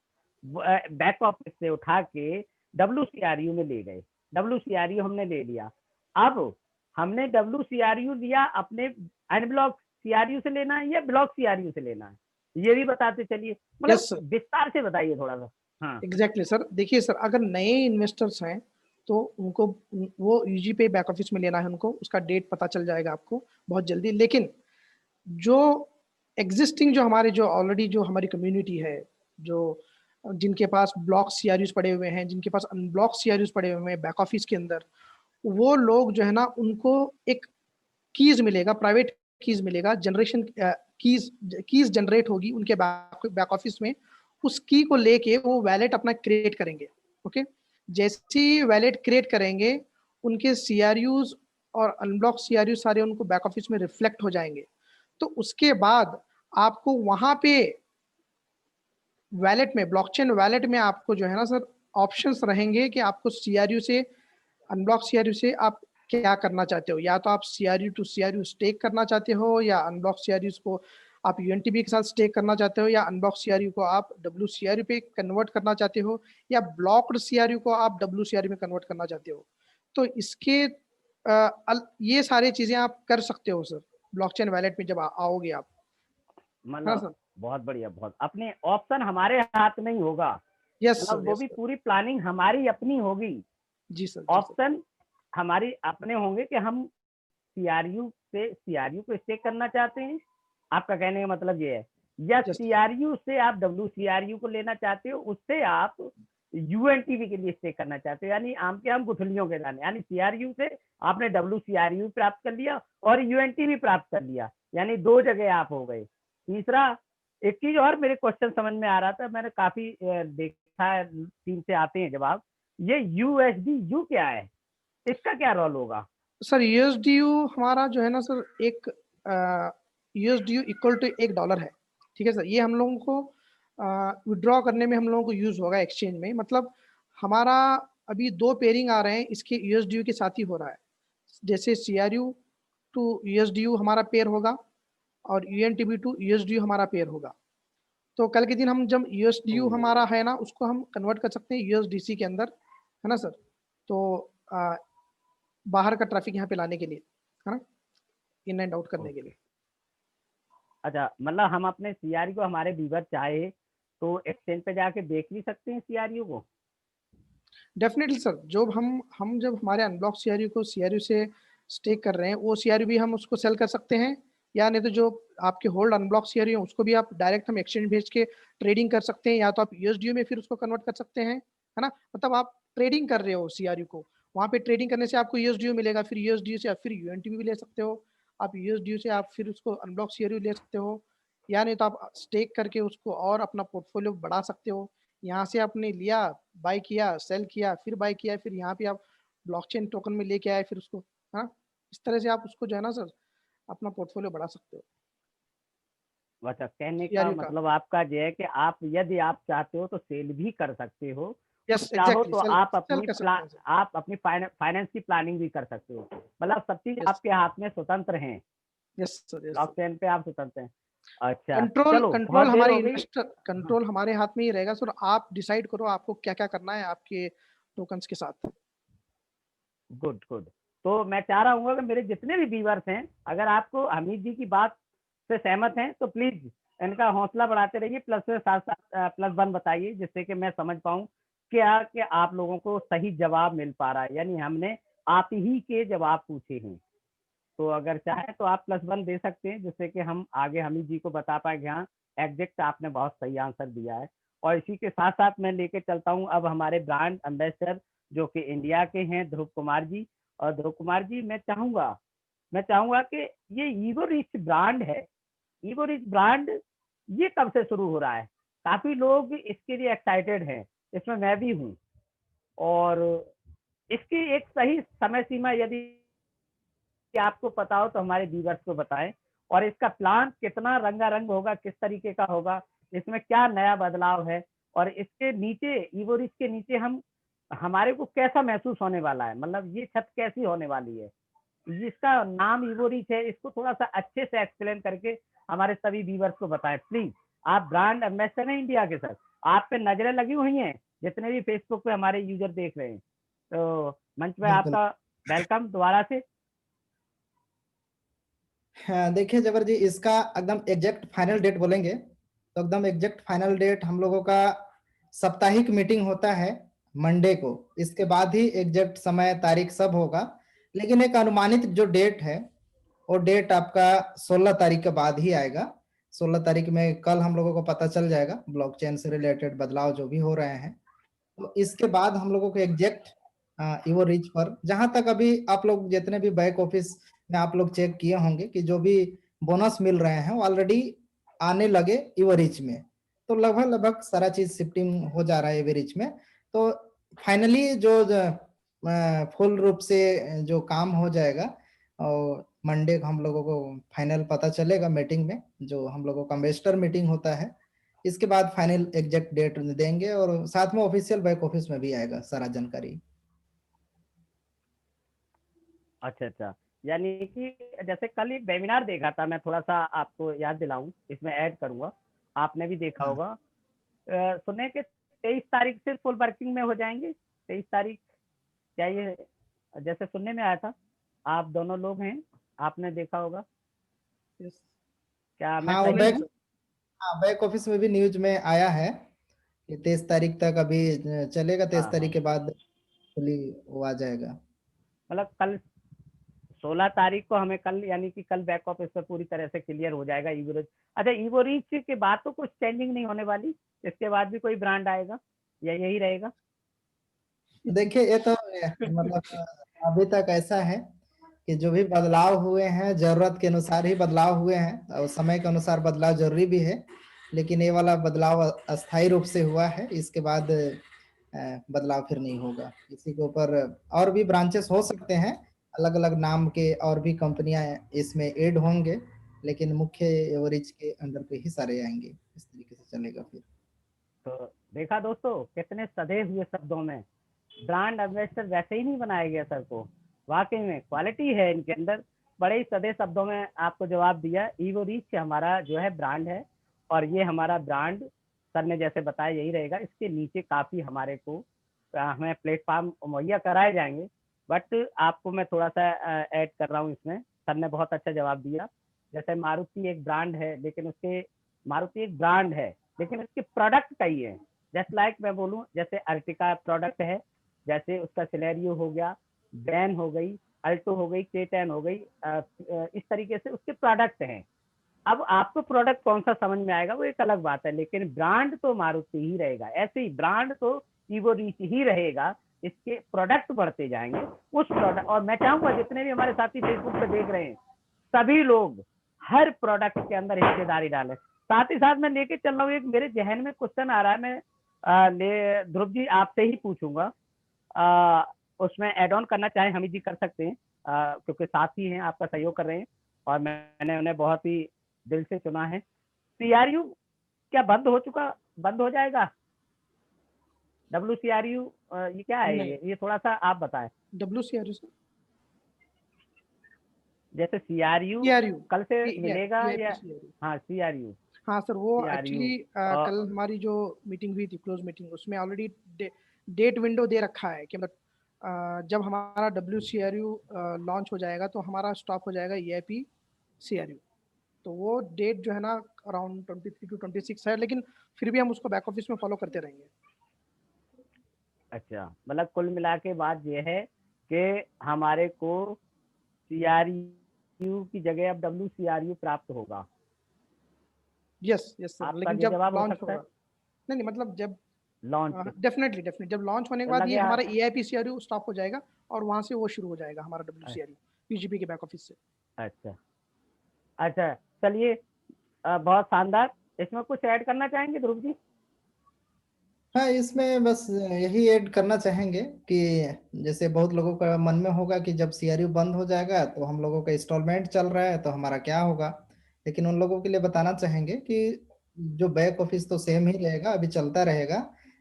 बैक ऑफिस से उठा के डब्ल्यूसीआरयू में ले गए, डब्ल्यूसीआरयू हमने ले लिया। अब हमने डब्ल्यूसीआरयू लिया, अपने अनब्लॉक सीआरयू से लेना है या ब्लॉक सीआरयू से लेना है? ये भी बताते चलिए, मतलब यस सर, विस्तार से बताइए थोड़ा-सा। हाँ, एग्ज़ैक्टली सर। देखिए सर, अगर नए इन्वेस्टर्स हैं, तो उनको वो यूजी पे बैक ऑफिस में लेना है उनको, उसका डेट पता चल जाएगा आपको बहुत जल्दी। लेकिन जो एक्जिस्टिंग जो हमारे जो ऑलरेडी जो हमारी कम्युनिटी है, जो जिनके पास ब्लॉक सीआरयूज़ पड़े हुए हैं, जिनके पास अनब्लॉक सीआरयूज़ पड़े हुए हैं बैक ऑफिस के अंदर, वो लोग जो है ना उनको एक कीज़ मिलेगा, प्राइवेट कीज़ मिलेगा, जनरेशन कीज़ कीज़ जनरेट होगी उनके बैक ऑफिस में। उस की को लेके वो वैलेट अपना क्रिएट करेंगे, ओके? जैसे ही वैलेट क्रिएट करेंगे, उनके सीआरयूज़ और अनब्लॉक सीआरयू सारे उनको बैक ऑफिस में रिफ्लेक्ट हो जाएँगे। तो उसके बाद आपको वहाँ पे वैलेट में ब्लॉकचेन वैलेट में आपको जो है ना सर ऑप्शंस रहेंगे कि आपको सीआरयू से अनब्लॉक सीआरयू से आप क्या करना चाहते हो? या तो आप सीआरयू टू सीआरयू स्टेक करना चाहते हो या अनब्लॉक सीआरयूज़ को आप यूएनटीबी के साथ स्टेक करना चाहते हो या अनब्लॉक सीआरयू को आप डब्ल्यूसीआरयू पे कन्वर्ट करना चाहते हो या ब्लॉक्ड सीआरयू को आप डब्ल्यूसीआरयू में कन्वर्ट करना चाहते हो। तो इसके ये सारी चीजें आप कर सकते हो सर ब्लॉकचेन वैलेट में जब आओगे आप, है ना मतलब सर? बहुत बढ़िया, बहुत अपने ऑप्शन हमारे हाथ में ही होगा, यस मतलब सर, वो यस भी सर। पूरी प्लानिंग हमारी अपनी होगी। जी सर, जी सर। ऑप्शन हमारी अपने होंगे कि हम सीआरयू को स्टेक करना चाहते हैं, आपका कहने का मतलब ये है, या यस सीआरयू से आप WCRU को लेना चाहते हो, उससे आप यूएनटीवी के लिए स्टेक करना चाहते हो, यानी आम के आम गुठलियों के दाने, यानी सीआरयू से आपने WCRU प्राप्त कर लिया और यूएनटीवी प्राप्त कर लिया, यानी 2 जगह आप हो गए। तीसरा एक चीज और मेरे क्वेश्चन समझ में आ रहा था, मैंने काफी देखा है, टीम से आते हैं जवाब, ये USDU क्या है, इसका क्या रोल होगा? सर, यूएसडीयू हमारा जो है ना सर, एक यूएसडीयू इक्वल टू $1 है। ठीक है सर, ये हम लोगों को विड्रॉ करने में हम लोगों को यूज होगा एक्सचेंज में। मतलब हमारा अभी 2 पेयरिंग आ रहे हैं, इसके यूएसडीयू के साथ ही हो रहा है। जैसे सीआरयू टू यूएसडीयू हमारा पेयर होगा और यूएनटीबी टू यूएसडीयू हमारा पेयर होगा। तो कल के दिन हम जब यूएसडीयू हमारा है ना, उसको हम कन्वर्ट कर सकते हैं यूएसडीसी के अंदर, है ना सर? तो बाहर का ट्रैफिक यहाँ पे लाने के लिए, है ना, इन एंड आउट करने के लिए। अच्छा, मतलब हम अपने सीआरयू को, हमारे व्यूवर चाहे तो एक्सचेंज पे जाके देख भी सकते हैं सीआरयू को? डेफिनेटली सर, जो हम जब हमारे अनब्लॉक सीआरयू को सीआरयू से स्टेक कर रहे हैं, वो सीआरयू भी हम उसको सेल कर सकते हैं, या नहीं तो जो आपके होल्ड अनब्लॉक सीआरयू है उसको भी आप डायरेक्ट हम एक्सचेंज भेज के ट्रेडिंग कर सकते हैं, या तो आप यूएसडीयू में फिर उसको कन्वर्ट कर सकते हैं, है ना? मतलब आप ट्रेडिंग कर रहे हो सीआरयू को, वहाँ पे ट्रेडिंग करने से आपको यूएसडीयू मिलेगा, फिर यूएसडीयू से आप फिर यूएनटीबी भी ले सकते हो, आप यूएसडीयू से आप फिर उसको अनब्लॉक सीआरयू ले सकते हो, या नहीं तो आप स्टेक करके उसको और अपना पोर्टफोलियो बढ़ा सकते हो। यहाँ से आपने लिया, बाय किया, सेल किया, फिर बाय किया, फिर यहाँ पे आप ब्लॉकचेन टोकन में लेके आए, फिर उसको, हाँ, इस तरह से आप उसको जो है ना सर, अपना पोर्टफोलियो बढ़ा सकते हो अच्छा, कहने का सीआरयू का। मतलब आपका ये है कि आप यदि आप चाहते हो तो सेल भी कर सकते हो, यस, चाहो एग्जैक्टली, तो सेल आप सेल अपनी कर सकते हैं सर। आप अपनी फाइनेंस की प्लानिंग भी कर सकते हो, मतलब सब चीज यस, आपके हाथ में स्वतंत्र हैं, yes sir, yes sir. Blockchain पे आप स्वतंत्र हैं। अच्छा कंट्रोल चलो, बहुत कंट्रोल देर हमारे हो गई। इन्वेस्टर, हाँ, कंट्रोल हमारे हाथ में ही रहेगा सर। आप डिसाइड करो आपको क्या क्या करना है आपके टोकन्स के साथ। Good good. तो मैं चाह रहा हूँ कि मेरे जितने भी व्यूअर्स हैं, अगर आपको हमीद जी की बात से सहमत हैं तो प्लीज इनका हौसला बढ़ाते रहिए, प्लस से साथ साथ +1 बताइए, जिससे कि मैं समझ पाऊँ क्या कि आप लोगों को सही जवाब मिल पा रहा है, यानी हमने आप ही के जवाब पूछे हैं। तो अगर चाहे तो आप +1 दे सकते हैं, जिससे कि हम आगे हमीद जी को बता पाए कि हाँ एग्जैक्ट आपने बहुत सही आंसर दिया है। और इसी के साथ साथ मैं लेके चलता हूँ अब हमारे ब्रांड एम्बेसडर जो कि इंडिया के हैं, ध्रुव कुमार जी। और ध्रुव कुमार जी, मैं चाहूंगा कि ये ईगो रिच ब्रांड है, ईगो रिच ब्रांड ये कब से शुरू हो रहा है? काफी लोग इसके लिए एक्साइटेड हैं, इसमें मैं भी हूँ। और इसकी एक सही समय सीमा यदि आपको पता हो तो हमारे व्यूअर्स को बताएं, और इसका प्लान कितना रंगारंग होगा, किस तरीके का होगा, इसमें क्या नया बदलाव है, और इसके नीचे इवोरिच के नीचे हम हमारे को कैसा महसूस होने वाला है, मतलब ये छत कैसी होने वाली है, जिसका नाम इवोरिच है, इसको थोड़ा सा अच्छे से एक्सप्लेन करके हमारे सभी व्यूअर्स को बताएं प्लीज। आप ब्रांड एम्बेसडर हैं इंडिया के सर, आप पे नजरें लगी हुई हैं, जितने भी फेसबुक पे हमारे यूजर देख रहे हैं, तो मंच पे बिल्कुल। आपका वेलकम दोबारा से। हाँ, देखिए जबर जी, इसका एकदम एग्जैक्ट फाइनल डेट बोलेंगे तो एकदम एग्जैक्ट फाइनल डेट हम लोगों का साप्ताहिक मीटिंग होता है मंडे को, इसके बाद ही एग्जैक्ट समय तारीख सब होगा। लेकिन एक अनुमानित जो डेट है वो डेट आपका 16 तारीख के बाद ही आएगा। 16 तारीख में कल हम लोगों को पता चल जाएगा ब्लॉकचेन से रिलेटेड बदलाव जो भी हो रहे हैं। तो इसके बाद हम लोगों को एग्जैक्ट इवो रिच पर, जहां तक अभी आप लोग जितने भी बैक ऑफिस में आप लोग चेक किए होंगे कि जो भी बोनस मिल रहे हैं वो ऑलरेडी आने लगे इवो रिच में, तो लगभग लगभग सारा चीज शिफ्टिंग हो जा रहा है इवो रिच में। तो फाइनली जो फुल रूप से जो काम हो जाएगा, और मंडे को हम लोगों को फाइनल पता चलेगा मीटिंग में, जो हम लोगों का इन्वेस्टर मीटिंग होता है। इसके बाद फाइनल एग्जैक्ट डेट देंगे और साथ में ऑफिशियल बैक ऑफिस में भी आएगा सारा जानकारी। अच्छा अच्छा, यानी कि जैसे कल एक वेबिनार देखा था मैं, थोड़ा सा आपको याद दिलाऊं, इसमें ऐड करूंगा, आपने भी देखा हाँ, होगा। सुने कि 23 तारीख से फुल वर्किंग में हो जाएंगे, 23 तारीख, क्या ये जैसे सुनने में आया था आप दोनों लोग हैं, आपने देखा होगा, Yes. क्या मैं हाँ, वो सही बैक, हूँ? हाँ, बैक ऑफिस में भी न्यूज में आया है कि 23 तारीख तक अभी चलेगा, हाँ 23 तारीख हाँ, के बाद फुली वो आ जाएगा। मतलब कल 16 तारीख को हमें, कल यानी कि कल बैक ऑफिस पे पूरी तरह से क्लियर हो जाएगा ईवो रीच। अच्छा, ईवो रीच के बाद तो कुछ चेंजिंग नहीं होने वाली, इसके बाद भी कोई ब्रांड आएगा या यही रहेगा? देखिए, ये तो मतलब अभी तक ऐसा है कि जो भी बदलाव हुए हैं जरूरत के अनुसार ही बदलाव हुए हैं, और समय के अनुसार बदलाव जरूरी भी है, लेकिन ये वाला बदलाव अस्थायी रूप से हुआ है। इसके बाद बदलाव फिर नहीं होगा। इसी के ऊपर और भी ब्रांचेस हो सकते हैं, अलग अलग नाम के और भी कंपनियां इसमें ऐड होंगे, लेकिन मुख्य एवरेज के अंडर पे ही सारे आएंगे। इस तरीके से चलेगा फिर। तो देखा दोस्तों, कितने सधे हुए शब्दों में ब्रांड एम्बेसडर वैसे ही नहीं बनाया गया सर को, वाकई में क्वालिटी है इनके अंदर। बड़े ही सधे शब्दों में आपको जवाब दिया। ईवो रीच हमारा जो है ब्रांड है, और ये हमारा ब्रांड सर ने जैसे बताया यही रहेगा। इसके नीचे काफ़ी हमारे को हमें प्लेटफॉर्म मुहैया कराए जाएंगे, बट आपको मैं थोड़ा सा ऐड कर रहा हूँ इसमें। सर ने बहुत अच्छा जवाब दिया। जैसे मारुति एक ब्रांड है, लेकिन उसके मारुति एक ब्रांड है लेकिन उसके प्रोडक्ट कई है। जस्ट लाइक मैं बोलूँ, जैसे अर्टिका प्रोडक्ट है, जैसे उसका सिलेरियो हो गया, वैन हो गई, अल्टो हो गई, K10 हो गई, इस तरीके से उसके प्रोडक्ट हैं। अब आपको प्रोडक्ट कौन सा समझ में आएगा वो एक अलग बात है, लेकिन ब्रांड तो मारुति ही रहेगा। ऐसे ही ब्रांड तो ईवो रीच ही रहेगा। इसके प्रोडक्ट बढ़ते जाएंगे उस प्रोडक्ट। और मैं चाहूंगा जितने भी हमारे साथी फेसबुक पे देख रहे हैं, सभी लोग हर प्रोडक्ट के अंदर हिस्सेदारी डालें। साथ ही साथ मैं लेके चल रहा हूँ, एक मेरे जहन में क्वेश्चन आ रहा है, मैं ध्रुव जी आपसे ही पूछूंगा। उसमें एड ऑन करना चाहे हमीद जी कर सकते हैं, क्योंकि साथी हैं, आपका सहयोग कर रहे हैं और मैंने उन्हें बहुत ही दिल से चुना है। CRU क्या बंद हो जाएगा? WCRU ये क्या है? नहीं, ये थोड़ा सा आप बताएं। WCRU सर, जैसे CRU CRU, कल से मिलेगा EIP या? CRU। हाँ, CRU हाँ सर, वो CRU एक्चुअली कल हमारी जो मीटिंग हुई थी, क्लोज मीटिंग, उसमें ऑलरेडी डेट विंडो दे रखा है कि मतलब जब हमारा WCRU लॉन्च हो जाएगा तो हमारा स्टॉप हो जाएगा EIP CRU। तो वो डेट जो है ना अराउंड 23 to 26 है, लेकिन फिर भी हम उसको बैक ऑफिस में फॉलो करते रहेंगे। अच्छा, मतलब कुल मिला के बात ये है कि हमारे को CRU की जगह अब WCRU प्राप्त होगा। यस यस सर, आपका लेकिन ये जब जवाब हो लॉन्च सकता होगा, है नहीं मतलब जब लॉन्च के डेफिनेटली डेफिनेटली जब लॉन्च होने के तो बाद ये लगे हमारा EIP CRU स्टॉप हो जाएगा और वहां से वो शुरू हो जाएगा हमारा WCRU PGP के बैक ऑफिस से। अच्छा अच्छा, चलिए, बहुत शानदार। इसमें कुछ ऐड करना चाहेंगे ध्रुव जी? हाँ, इसमें बस यही ऐड करना चाहेंगे कि जैसे बहुत लोगों का मन में होगा कि जब सीआरयू बंद हो जाएगा तो हम लोगों का इंस्टॉलमेंट चल रहा है तो हमारा क्या होगा। लेकिन उन लोगों के लिए बताना चाहेंगे कि जो बैक ऑफिस तो सेम ही रहेगा, अभी चलता रहेगा।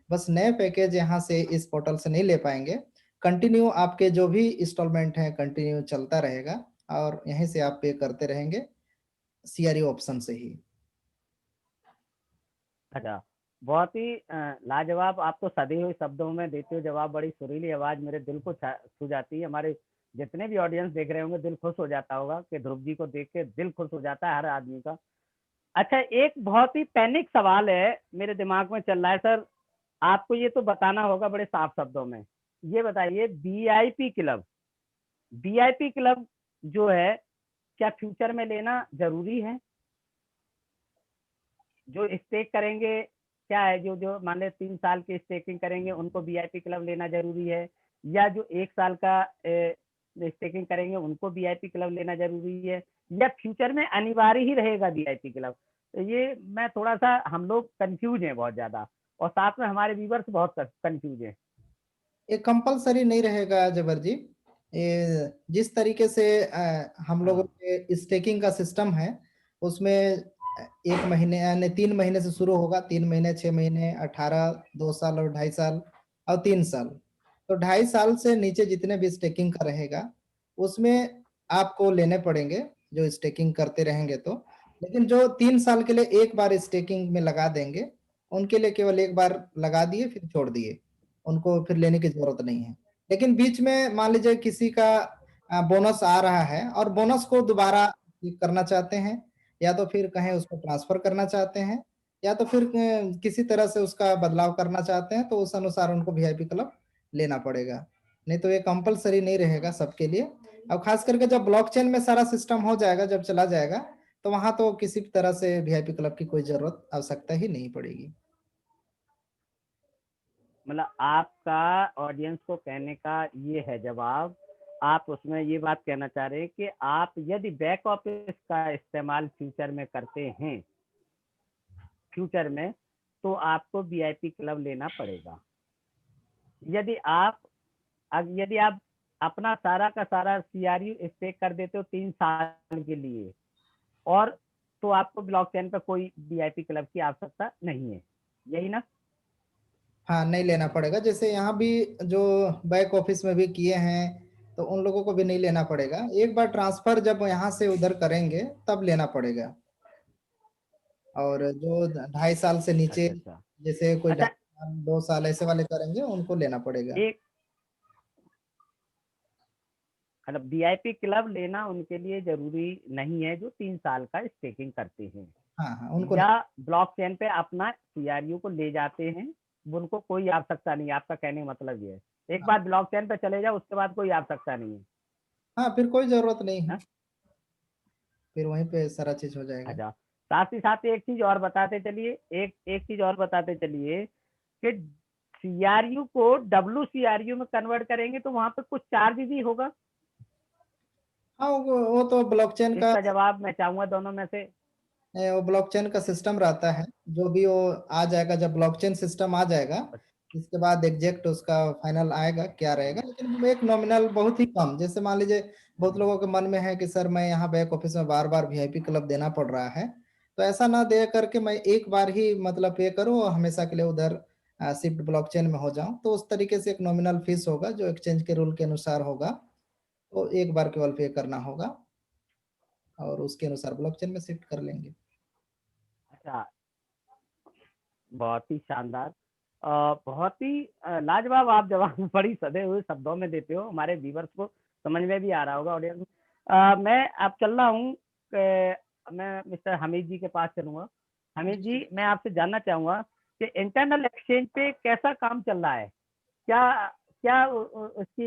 बस नए पैकेज यहाँ से इस पोर्टल से नहीं ले पाएंगे। कंटिन्यू आपके जो भी इंस्टॉलमेंट है कंटिन्यू चलता रहेगा, और यहीं से आप पे करते रहेंगे सीआरयू ऑप्शन से ही। अच्छा, बहुत ही लाजवाब। आप तो सधे हुए शब्दों में देते हो जवाब, बड़ी सुरीली आवाज मेरे दिल को छू जाती है। हमारे जितने भी ऑडियंस देख रहे होंगे, दिल खुश हो जाता होगा कि ध्रुव जी को देख के दिल खुश हो जाता है हर आदमी का। अच्छा, एक बहुत ही पैनिक सवाल है मेरे दिमाग में चल रहा है सर, आपको ये तो बताना होगा बड़े साफ शब्दों में। ये बताइए, वीआईपी क्लब जो है, क्या फ्यूचर में लेना जरूरी है? जो स्टेक करेंगे, क्या है, जो जो मान ले 3 साल की स्टेकिंग करेंगे उनको वीआईपी क्लब लेना जरूरी है, या जो 1 साल का स्टेकिंग करेंगे उनको वीआईपी क्लब लेना जरूरी है, या फ्यूचर में अनिवार्य ही रहेगा वीआईपी क्लब? तो ये मैं थोड़ा सा, हम लोग कंफ्यूज हैं बहुत ज्यादा, और साथ में हमारे व्यूवर्स बहुत कंफ्यूज हैं। ये कंपलसरी नहीं रहेगा जबर जी। ये जिस तरीके से हम लोगों हाँ के स्टेकिंग का सिस्टम है, उसमें 1 महीने यानी 3 महीने से शुरू होगा। 3 महीने, 6 महीने, 18, 2 साल और 2.5 साल और 3 साल। तो 2.5 साल से नीचे जितने भी स्टेकिंग का रहेगा उसमें आपको लेने पड़ेंगे, जो स्टेकिंग करते रहेंगे तो। लेकिन जो 3 साल के लिए एक बार स्टेकिंग में लगा देंगे, उनके लिए केवल एक बार लगा दिए फिर छोड़ दिए, उनको फिर लेने की जरूरत नहीं है। लेकिन बीच में मान लीजिए किसी का बोनस आ रहा है और बोनस को दोबारा करना चाहते हैं, या तो फिर कहें उसको ट्रांसफर करना चाहते हैं, या तो फिर किसी तरह से उसका बदलाव करना चाहते हैं, तो उस अनुसार उनको वीआईपी क्लब लेना पड़ेगा। नहीं तो ये कंपल्सरी नहीं रहेगा सबके लिए। अब खास करके जब ब्लॉकचेन में सारा सिस्टम हो जाएगा, जब चला जाएगा, तो वहां तो किसी भी तरह से वीआईपी क्लब की कोई जरूरत आवश्यकता ही नहीं पड़ेगी। मतलब आपका ऑडियंस को कहने का ये है जवाब, आप उसमें ये बात कहना चाह रहे हैं कि आप यदि बैक ऑफिस का इस्तेमाल फ्यूचर में करते हैं, फ्यूचर में, तो आपको वीआईपी क्लब लेना पड़ेगा। यदि आप अपना सारा का सारा सीआरयू स्टेक कर देते हो 3 साल के लिए, और तो आपको ब्लॉकचेन पर कोई वीआईपी क्लब की आवश्यकता नहीं है, यही ना? हाँ, नहीं लेना पड़ेगा। जैसे यहाँ भी जो बैक ऑफिस में भी किए हैं, तो उन लोगों को भी नहीं लेना पड़ेगा। एक बार ट्रांसफर जब यहाँ से उधर करेंगे तब लेना पड़ेगा। और जो 2.5 साल से नीचे, अच्छा अच्छा जैसे कोई अच्छा 2 साल ऐसे वाले करेंगे, उनको लेना पड़ेगा। एक मतलब वीआईपी क्लब लेना उनके लिए जरूरी नहीं है जो 3 साल का स्टेकिंग करते हैं हाँ हाँ, उनको या ब्लॉकचेन पे अपना सीआरयू को ले जाते हैं, उनको कोई आवश्यकता नहीं है। आपका कहने का मतलब ये है, एक बार ब्लॉकचेन पे चले जाओ उसके बाद कोई आवश्यकता नहीं है। हाँ, फिर कोई जरूरत नहीं है, हाँ? फिर वहीं पे सारा चीज हो जाएगा। अच्छा, साथ ही साथ एक चीज और बताते चलिए, एक चीज और बताते चलिए कि सीआरयू को डब्ल्यू में कन्वर्ट करेंगे तो वहां पे कुछ चार्ज भी होगा। हाँ, वो तो ब्लॉकचेन का, इसका जवाब मैं चाहूंगा दोनों में से। वो ब्लॉकचेन का सिस्टम रहता है। जो भी वो आ जाएगा, जब ब्लॉकचेन सिस्टम आ जाएगा, इसके बाद एग्जैक्ट उसका फाइनल आएगा क्या रहेगा। लेकिन एक नॉमिनल बहुत ही कम, जैसे मान लीजिए बहुत लोगों के मन में है कि सर मैं यहाँ बैक ऑफिस में बार बार वीआईपी क्लब देना पड़ रहा है, तो ऐसा ना दे करके मैं एक बार ही मतलब पे करूँ और हमेशा के लिए उधर शिफ्ट ब्लॉकचेन में हो जाऊं, तो उस तरीके से एक नॉमिनल फीस होगा जो एक्सचेंज के रूल के अनुसार होगा, तो एक बार केवल पे करना होगा और उसके अनुसार ब्लॉकचेन में शिफ्ट कर लेंगे। अच्छा, बहुत ही शानदार, बहुत ही लाजवाब आप जवाब बड़ी सधे हुए शब्दों में देते हो, हमारे व्यूवर्स को समझ में भी आ रहा होगा ऑडियंस। मैं अब चल रहा हूँ, मैं मिस्टर हमीद जी के पास चलूंगा। हमीद जी, मैं आपसे जानना चाहूंगा कि इंटरनल एक्सचेंज पे कैसा काम चल रहा है, क्या क्या उसकी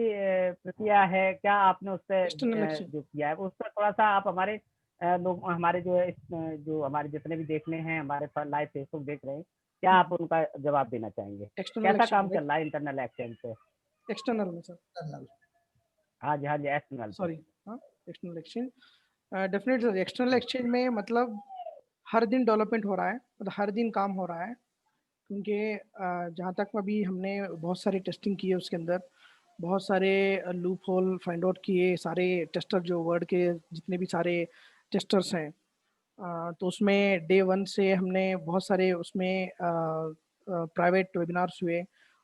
प्रक्रिया है, क्या आपने उस पर एक्सटर्नल एक्सचेंज जो किया है उस पर थोड़ा सा आप हमारे लोग, हमारे जो है जो हमारे जितने भी देखने हैं, हमारे लाइव फेसबुक देख रहे हैं, क्या आप उनका जवाब देना चाहेंगे? एक्सटर्नल कैसा काम एक्सचेंज चल रहा है इंटरनल एक्सचेंज पे? एक्सटर्नल में सर, हाँ जी, हाँ जी, एक्सटर्नल पे। सॉरी, हाँ, external exchange definitely sir. External exchange में मतलब हर दिन डेवलपमेंट हो रहा है, मतलब हर दिन काम हो रहा है। क्योंकि जहाँ तक अभी हमने बहुत सारी टेस्टिंग की है, उसके अंदर बहुत सारे लूप होल फाइंड आउट किए। सारे टेस्टर जो वर्ड के जितने भी सारे टेस्टर्स हैं, तो उसमें डे 1 से हमने बहुत सारे उसमें प्राइवेट वेबिनार्स हुए,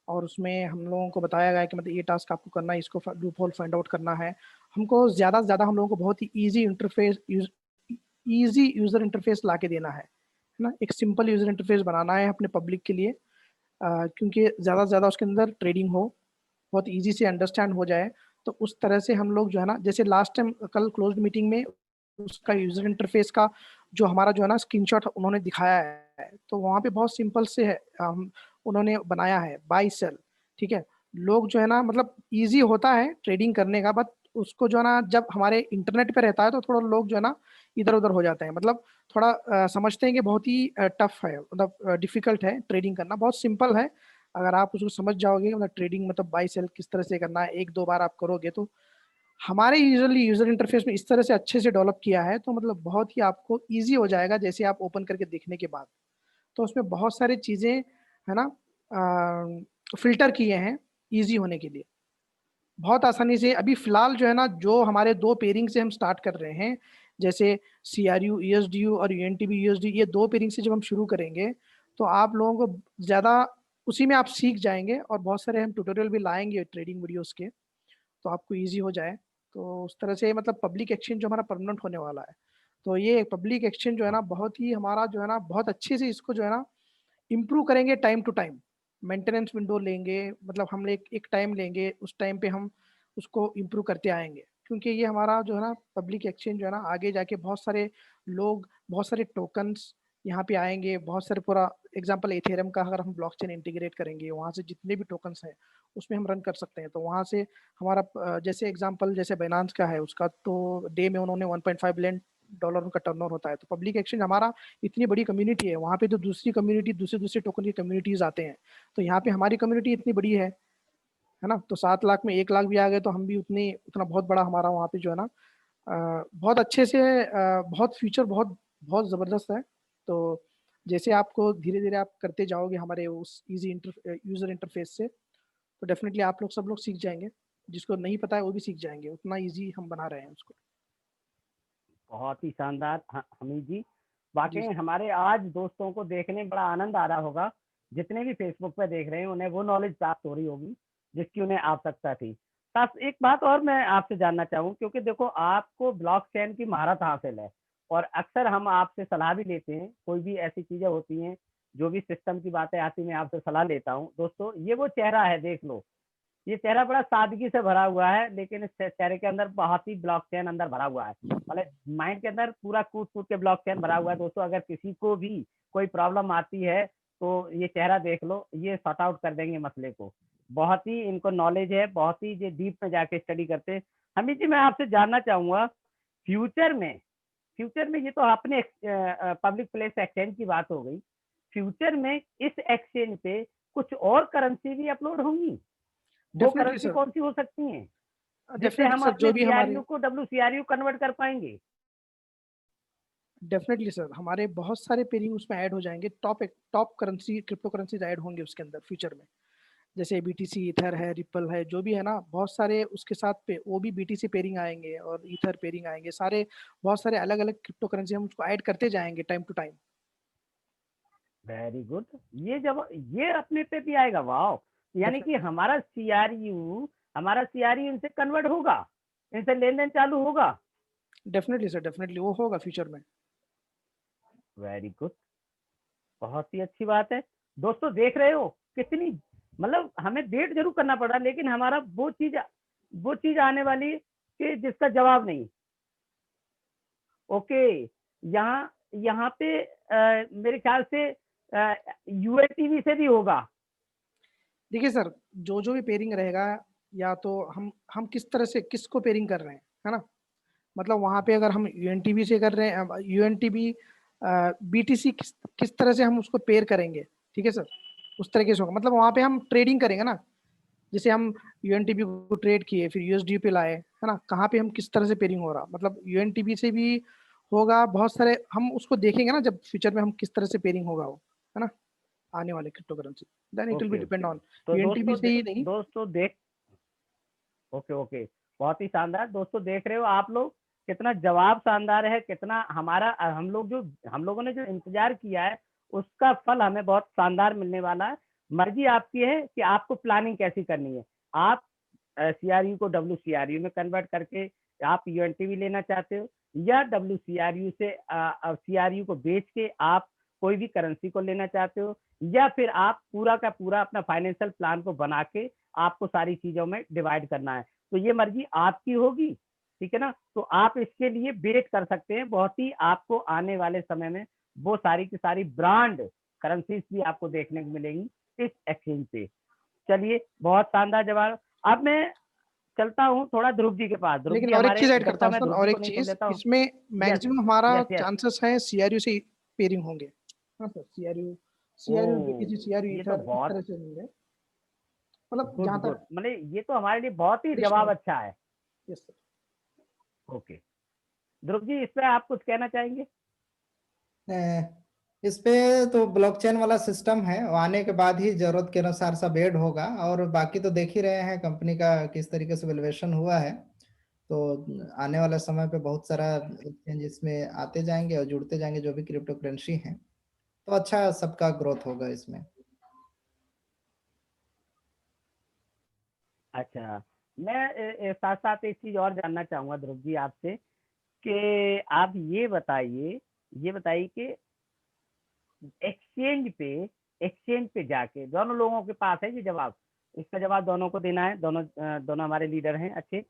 और उसमें हम लोगों को बताया गया कि मतलब ये टास्क आपको करना है, इसको लूप होल फाइंड आउट करना है। हमको ज़्यादा से ज़्यादा हम लोगों को बहुत ही ईजी यूज़र इंटरफेस ला के देना है ना। एक सिंपल यूज़र इंटरफेस बनाना है अपने पब्लिक के लिए, क्योंकि ज़्यादा से ज़्यादा उसके अंदर ट्रेडिंग हो, बहुत ईजी से अंडरस्टैंड हो जाए। तो उस तरह से हम लोग जो है ना, जैसे लास्ट टाइम कल क्लोज्ड मीटिंग में उसका यूज़र इंटरफेस का जो हमारा जो है ना स्क्रीनशॉट उन्होंने दिखाया है, तो वहाँ पे बहुत सिंपल से है, उन्होंने बनाया है बाई सेल। ठीक है, लोग जो है ना मतलब इजी होता है ट्रेडिंग करने का, बट उसको जो है ना जब हमारे इंटरनेट पे रहता है तो थोड़ा लोग जो है ना इधर उधर हो जाते हैं, मतलब थोड़ा समझते हैं कि बहुत ही टफ है, मतलब डिफिकल्ट है ट्रेडिंग करना। बहुत सिंपल है, अगर आप उसको समझ जाओगे, मतलब ट्रेडिंग मतलब बाई सेल किस तरह से करना है, 1-2 बार आप करोगे तो हमारे यूजुअली यूजर इंटरफेस में इस तरह से अच्छे से डेवलप किया है, तो मतलब बहुत ही आपको इजी हो जाएगा जैसे आप ओपन करके देखने के बाद। तो उसमें बहुत सारी चीज़ें है ना फिल्टर किए हैं इजी होने के लिए, बहुत आसानी से। अभी फिलहाल जो है ना, जो हमारे 2 पेयरिंग से हम स्टार्ट कर रहे हैं, जैसे CRU USDU और UNTB USD, ये 2 पेयरिंग से जब हम शुरू करेंगे तो आप लोगों को ज़्यादा उसी में आप सीख जाएंगे, और बहुत सारे हम ट्यूटोरियल भी लाएंगे ट्रेडिंग वीडियोस के, तो आपको ईजी हो जाए। तो उस तरह से मतलब पब्लिक एक्सचेंज जो हमारा परमानेंट होने वाला है, तो ये पब्लिक एक्सचेंज जो है ना बहुत ही हमारा जो है ना बहुत अच्छे से इसको जो है ना इम्प्रूव करेंगे time to time. Maintenance window लेंगे, मतलब हम एक टाइम लेंगे, उस टाइम पे हम उसको इम्प्रूव करते आएंगे, क्योंकि ये हमारा जो है ना पब्लिक एक्सचेंज जो है ना आगे जाके बहुत सारे लोग, बहुत सारे टोकन्स यहाँ पे आएंगे, बहुत सारे पूरा एग्जांपल एथेरियम का अगर हम ब्लॉकचेन इंटीग्रेट करेंगे, वहाँ से जितने भी टोकन्स हैं उसमें हम रन कर सकते हैं। तो वहाँ से हमारा जैसे एग्जांपल जैसे बाइनेंस का है, उसका तो डे में उन्होंने 1.5 बिलियन डॉलर उनका टर्नओवर होता है। तो पब्लिक एक्सचेंज हमारा इतनी बड़ी कम्युनिटी है, वहाँ पे तो दूसरी कम्युनिटी, दूसरे दूसरे टोकन की कम्युनिटीज आते हैं। तो यहाँ पे हमारी कम्युनिटी इतनी बड़ी है ना। तो 7 लाख में 1 लाख भी आ गए तो हम भी उतना बहुत बड़ा हमारा वहाँ पे जो है ना बहुत अच्छे से बहुत फ्यूचर बहुत बहुत ज़बरदस्त है। तो जैसे आपको धीरे धीरे आप करते जाओगे हमारे उस इजी यूज़र इंटरफेस से, तो डेफिनेटली आप लोग सब लोग सीख जाएंगे, जिसको नहीं पता है वो भी सीख जाएंगे, उतना इजी हम बना रहे हैं उसको। बहुत ही शानदार हमीद जी, जी वाकई हमारे आज दोस्तों को देखने में बड़ा आनंद आ रहा होगा, जितने भी फेसबुक पे देख रहे हैं उन्हें वो नॉलेज प्राप्त हो रही होगी जिसकी उन्हें आवश्यकता थी। साथ एक बात और मैं आपसे जानना चाहूँ, क्योंकि देखो आपको ब्लॉकचेन की महारत हासिल है और अक्सर हम आपसे सलाह भी लेते हैं, कोई भी ऐसी चीजें होती हैं जो भी सिस्टम की बातें आती मैं आपसे सलाह लेता हूँ। दोस्तों ये वो चेहरा है, देख लो, ये चेहरा बड़ा सादगी से भरा हुआ है, लेकिन इस चेहरे के अंदर बहुत ही ब्लॉकचेन अंदर भरा हुआ है, मतलब माइंड के अंदर पूरा कूट कूट के ब्लॉकचेन भरा हुआ है। दोस्तों अगर किसी को भी कोई प्रॉब्लम आती है तो ये चेहरा देख लो, ये सॉर्ट आउट कर देंगे मसले को। बहुत ही इनको नॉलेज है, बहुत ही ये डीप में जाके स्टडी करते हैं। हमीद जी मैं आपसे जानना चाहूंगा, फ्यूचर में फ्यूचर में ये तो आपने पब्लिक प्लेस एक्सचेंज की बात हो गई, फ्यूचर में इस एक्सचेंज पे कुछ और करेंसी भी अपलोड होंगी? वो डेफिनेटली करेंसी सर, कौन सी हो सकती हैं जिससे डेफिनेटली हम सर, अपने जो भी हमारे सीआरयू को डब्ल्यू कन्वर्ट कर पाएंगे? डेफिनेटली सर, हमारे बहुत सारे पेयरिंग उसमें ऐड हो जाएंगे, top currency crypto currencies add होंगे उसके अंदर फ्यूचर में, जैसे बीटीसी, ईथर है, रिपल है, जो भी है ना, बहुत सारे उसके साथ पे वो भी बीटीसी पेयरिंग आएंगे और ईथर पेयरिंग आएंगे, सारे बहुत सारे अलग अलग क्रिप्टो करेंसी हम उसको ऐड करते जाएंगे time to time. Very good. ये जब ये अपने पे भी आएगा, वाह, यानी कि डेफिनेटली हमारा सीआरयू इनसे कन्वर्ट होगा, इनसे लेन देन चालू होगा। डेफिनेटली सर, डेफिनेटली वो होगा फ्यूचर में। वेरी गुड, बहुत ही अच्छी बात है। दोस्तों देख रहे हो कितनी, मतलब हमें वेट जरूर करना पड़ा, लेकिन हमारा वो चीज आने वाली कि जिसका जवाब नहीं। ओके, यहाँ यहाँ पे मेरे ख्याल से यूएटीवी से भी होगा। देखिए सर, जो जो भी पेयरिंग रहेगा, या तो हम किस तरह से किसको पेयरिंग कर रहे हैं, है ना। मतलब वहाँ पे अगर हम यूएनटीबी से कर रहे हैं, यूएनटीबी बीटीसी किस तरह से हम उसको पेयर करेंगे, ठीक है सर, उस तरीके से होगा। मतलब वहाँ पे हम ट्रेडिंग करेंगे ना, जैसे हम यूएनटीबी को ट्रेड किए फिर यूएसडी पे लाए, है ना, कहाँ पे हम किस तरह से पेयरिंग हो रहा, मतलब यूएनटीबी से भी होगा। बहुत सारे हम उसको देखेंगे ना जब फ्यूचर में हम किस तरह से पेयरिंग होगा वो, है ना, आने वाले crypto currency, then it will be okay, depend on तो यूएनटीबी से ही नहीं। दोस्तों देख, ओके ओके, बहुत ही शानदार। दोस्तों देख रहे हो आप लोग, कितना जवाब शानदार है, कितना हमारा हम लोगों ने जो इंतजार किया है उसका फल हमें बहुत शानदार मिलने वाला है। मर्जी आपकी है कि आपको प्लानिंग कैसी करनी है। आप सीआरयू को डब्ल्यू में कन्वर्ट करके आप यूएनटीवी लेना चाहते हो, या डब्ल्यू से सीआरयू को बेच के आप कोई भी करेंसी को लेना चाहते हो, या फिर आप पूरा का पूरा अपना फाइनेंशियल प्लान को बना के आपको सारी चीजों में डिवाइड करना है, तो ये मर्जी आपकी होगी। ठीक है ना, तो आप इसके लिए वेट कर सकते हैं, बहुत ही आपको आने वाले समय में वो सारी की सारी ब्रांड करेंसीज भी आपको देखने को मिलेंगी इस एक्सचेंज पे। चलिए, बहुत शानदार जवाब। अब मैं चलता हूँ थोड़ा ध्रुव जी के पास। ध्रुव जी लेकिन और एक हमारे, चीज ऐड जब करता तक हूँ मैं सर, ध्रुव और जी एक को नहीं सुन चीज लेता हूँ। इसमें यस मैक्सिमम हमारा यस यस। चांसेस है सीआरयू से पेयरिंग होंगे। हाँ सर, सीआरयू ओ, सीआरयू बीटीसी सीआरयू ये तो ईथर इस बहुत तरह से होंगे, मतलब गुड जहाँ गुड, तक मतलब ये तो हमारे लिए बहुत ही ट्रेडिशनल। जवाब अच्छा है। Yes sir. Okay, Dhruv ji इस पे आप कुछ कहना चाहेंगे? इस पे तो ब्लॉकचेन वाला सिस्टम है, वो आने के बाद ही जरूरत के अनुसार सब ऐड होगा। और बाकी तो देख ही रहे हैं कंपनी का किस तरीके से वैल्यूएशन हुआ है। तो आने वाले समय पे बहुत सारा एक्सचेंज इसमें आते जाएंगे और जुड़ते जाएंगे जो भी क्रिप्टो करेंसी हैं, तो अच्छा सबका ग्रोथ होगा इसमें। अच्छा, मैं साथ साथ एक चीज और जानना चाहूंगा ध्रुव जी आपसे, कि आप ये बताइए कि एक्सचेंज पे एक्सचेंज पे जाके, दोनों लोगों के पास है ये जवाब, इसका जवाब दोनों को देना है, दोनों हमारे लीडर हैं अच्छे।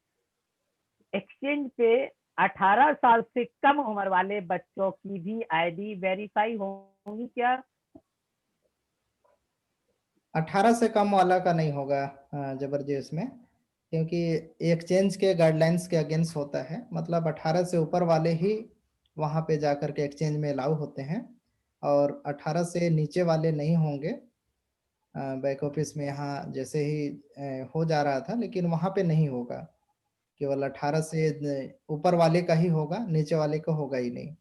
एक्सचेंज पे 18 साल से कम उम्र वाले बच्चों की भी आईडी वेरीफाई होंगी क्या? 18 से कम वाला का नहीं होगा जबर जी इसमें, क्योंकि एक्सचेंज के गाइडलाइंस के अगेंस्ट होता है। मतलब 18 से ऊपर वाले ही वहां पे जाकर के एक्सचेंज में अलाउ होते हैं, और 18 से नीचे वाले नहीं होंगे। बैक ऑफिस में यहाँ जैसे ही हो जा रहा था, लेकिन वहां पे नहीं होगा, केवल 18 से ऊपर वाले का ही होगा, नीचे वाले का होगा ही नहीं।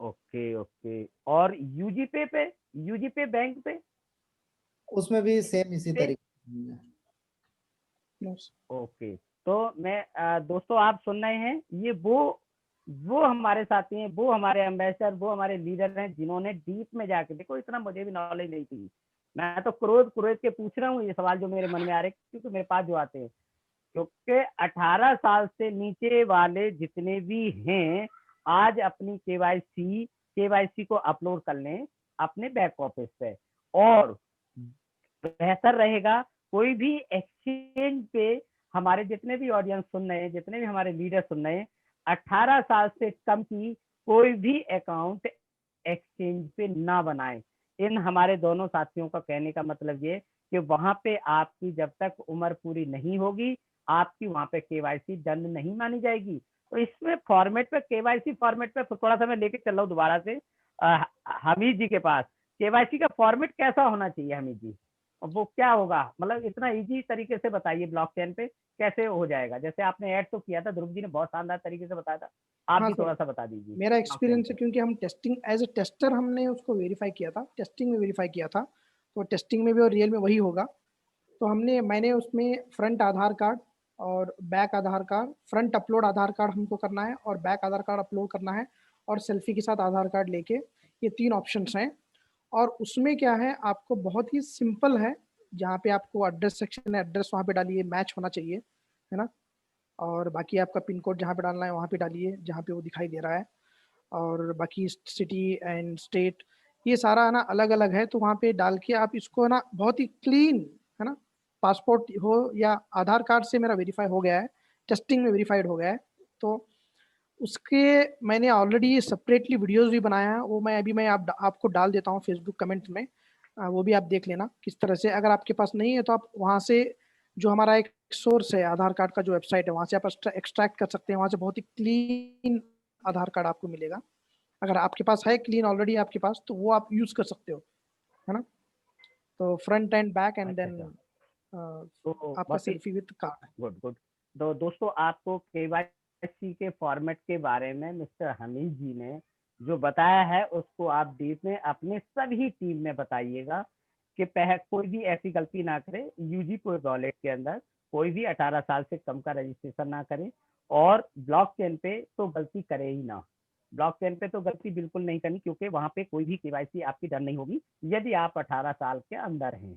Okay okay. और यूजी पे बैंक पे उसमें भी सेम इसी पे तरीके। Yes. ओके। तो मैं दोस्तों आप सुन रहे हैं, ये वो हमारे साथी हैं, वो हमारे एम्बेसडर, वो हमारे लीडर हैं जिन्होंने डीप में जाके, देखो इतना मुझे भी नॉलेज नहीं थी, मैं तो क्रोध के पूछ रहा हूँ ये सवाल जो मेरे मन में आ रहे, क्योंकि मेरे पास जो आते हैं, क्योंकि 18 साल से नीचे वाले जितने भी हैं आज अपनी केवाईसी को अपलोड कर लें अपने बैक ऑफिस पे, और बेहतर रहेगा कोई भी एक्सचेंज पे, हमारे जितने भी ऑडियंस सुन रहे हैं, जितने भी हमारे लीडर सुन रहे हैं, 18 साल से कम की कोई भी अकाउंट एक्सचेंज पे ना बनाएं। इन हमारे दोनों साथियों का कहने का मतलब ये कि वहां पे आपकी जब तक उम्र पूरी नहीं होगी, आपकी वहां पे केवाईसी डन नहीं मानी जाएगी। तो इसमें फॉर्मेट पे, केवाईसी फॉर्मेट पे थोड़ा सा मैं लेके चल रहा हूँ दोबारा से हमीद जी के पास। केवाईसी का फॉर्मेट कैसा होना चाहिए हमीद जी? वो क्या होगा, मतलब इतना इजी तरीके से बताइए ब्लॉकचेन पे कैसे हो जाएगा। जैसे आपने ऐड तो किया था, ध्रुव जी ने बहुत शानदार तरीके से बताया था, आप हाँ भी सर, थोड़ा सा बता दीजिए। मेरा एक्सपीरियंस है, क्योंकि हम टेस्टिंग एज ए टेस्टर हमने उसको वेरीफाई किया था, टेस्टिंग में वेरीफाई किया था, तो टेस्टिंग में भी और रियल में वही होगा। तो मैंने उसमें फ्रंट आधार कार्ड और बैक आधार कार्ड, फ्रंट अपलोड आधार कार्ड हमको करना है और बैक आधार कार्ड अपलोड करना है, और सेल्फी के साथ आधार कार्ड लेके, ये 3 ऑप्शंस हैं। और उसमें क्या है, आपको बहुत ही सिंपल है, जहाँ पे आपको एड्रेस सेक्शन है, एड्रेस वहाँ पे डालिए, मैच होना चाहिए, है ना। और बाकी आपका पिन कोड जहाँ पे डालना है वहाँ पे डालिए जहाँ पे वो दिखाई दे रहा है, और बाकी सिटी एंड स्टेट ये सारा ना अलग अलग है, तो वहाँ पे डाल के आप इसको ना बहुत ही क्लीन, है ना, पासपोर्ट हो या आधार कार्ड से मेरा वेरीफाई हो गया है, टेस्टिंग में वेरीफाइड हो गया है। तो उसके मैंने ऑलरेडी सेपरेटली वीडियोस भी बनाया है, वो मैं आपको डाल देता हूँ फेसबुक कमेंट में, वो भी आप देख लेना किस तरह से। अगर आपके पास नहीं है तो आप वहाँ से, जो हमारा एक सोर्स है आधार कार्ड का जो वेबसाइट है, वहाँ से आप एक्सट्रैक्ट कर सकते हैं, वहाँ से बहुत ही क्लीन आधार कार्ड आपको मिलेगा। अगर आपके पास है क्लीन ऑलरेडी आपके पास, तो वो आप यूज कर सकते हो, है ना। तो फ्रंट एंड बैक एंड अच्छा देन अच्छा, तो आपका बहुत ही selfie with card. Good good. तो दोस्तों आपको केवाईसी के फॉर्मेट के बारे में मिस्टर हमीद जी ने जो बताया है उसको आप डीप में अपने सभी टीम में बताइएगा कि कोई भी ऐसी गलती ना करे, यूजी प्रोजेक्ट के अंदर कोई भी 18 साल से कम का रजिस्ट्रेशन ना करे, और ब्लॉकचेन पे तो गलती करे ही ना, ब्लॉकचेन पे तो गलती बिल्कुल नहीं करनी, क्योंकि वहां पे कोई भी केवाईसी आपकी डन नहीं होगी यदि आप 18 साल के अंदर हैं।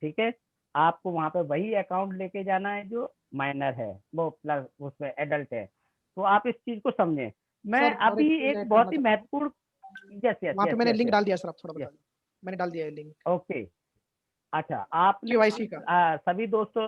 ठीक है, आपको वहां पे वही अकाउंट लेके जाना है जो माइनर है, वो प्लस उसमें एडल्ट है। तो आप इस चीज को समझें। मैं सर और एक अभी चीज एक ऐड करना बहुत ही चाहता हूँ, महत्वपूर्ण, यस यस वहाँ पे यस मैंने यस लिंक यस डाल दिया सर, आप थोड़ा बता यस, दें, मैंने डाल दिया है लिंक ओके। अच्छा, आपने केवाईसी का। सभी दोस्तों,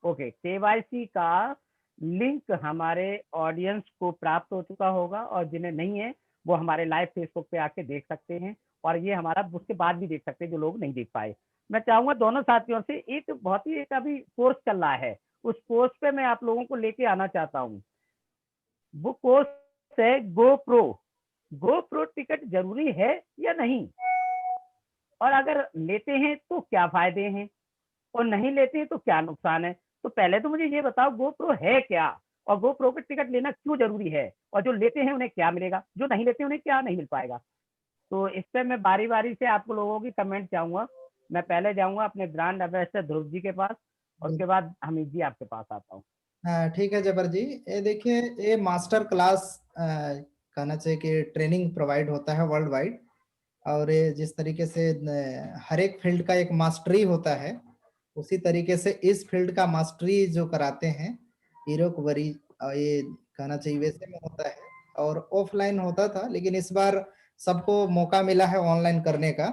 ओके, केवाईसी का लिंक हमारे ऑडियंस को प्राप्त हो चुका होगा, और जिन्हें नहीं है वो हमारे लाइव फेसबुक पे आके देख सकते हैं, और ये हमारा उसके बाद भी देख सकते हैं जो लोग नहीं देख पाए। मैं चाहूंगा दोनों साथियों से, एक बहुत ही एक अभी कोर्स चल रहा है, उस कोर्स पे मैं आप लोगों को लेके आना चाहता हूँ। वो कोर्स है गोप्रो। गोप्रो टिकट जरूरी है या नहीं, और अगर लेते हैं तो क्या फायदे हैं, और नहीं लेते हैं तो क्या नुकसान है। तो पहले तो मुझे ये बताओ गोप्रो है क्या, और गोप्रो का टिकट लेना क्यों जरूरी है, और जो लेते हैं उन्हें क्या मिलेगा, जो नहीं लेते उन्हें क्या नहीं मिल पाएगा। तो इस पे मैं बारी बारी से आप लोगों की कमेंट चाहूंगा। मैं पहले जाऊंगा अपने ब्रांड एम्बेसडर ध्रुव जी के पास, और उसके बाद हमीद जी आपके पास आता हूँ। हाँ ठीक है जबर जी, ये देखिए, ये मास्टर क्लास कहना चाहिए कि ट्रेनिंग प्रोवाइड होता है वर्ल्ड वाइड। और ये जिस तरीके से हर एक फील्ड का एक मास्टरी होता है, उसी तरीके से इस फील्ड का मास्टरी जो कराते हैं हीरोक वरी, ये कहना चाहिए वैसे में होता है, और ऑफलाइन होता था, लेकिन इस बार सबको मौका मिला है ऑनलाइन करने का।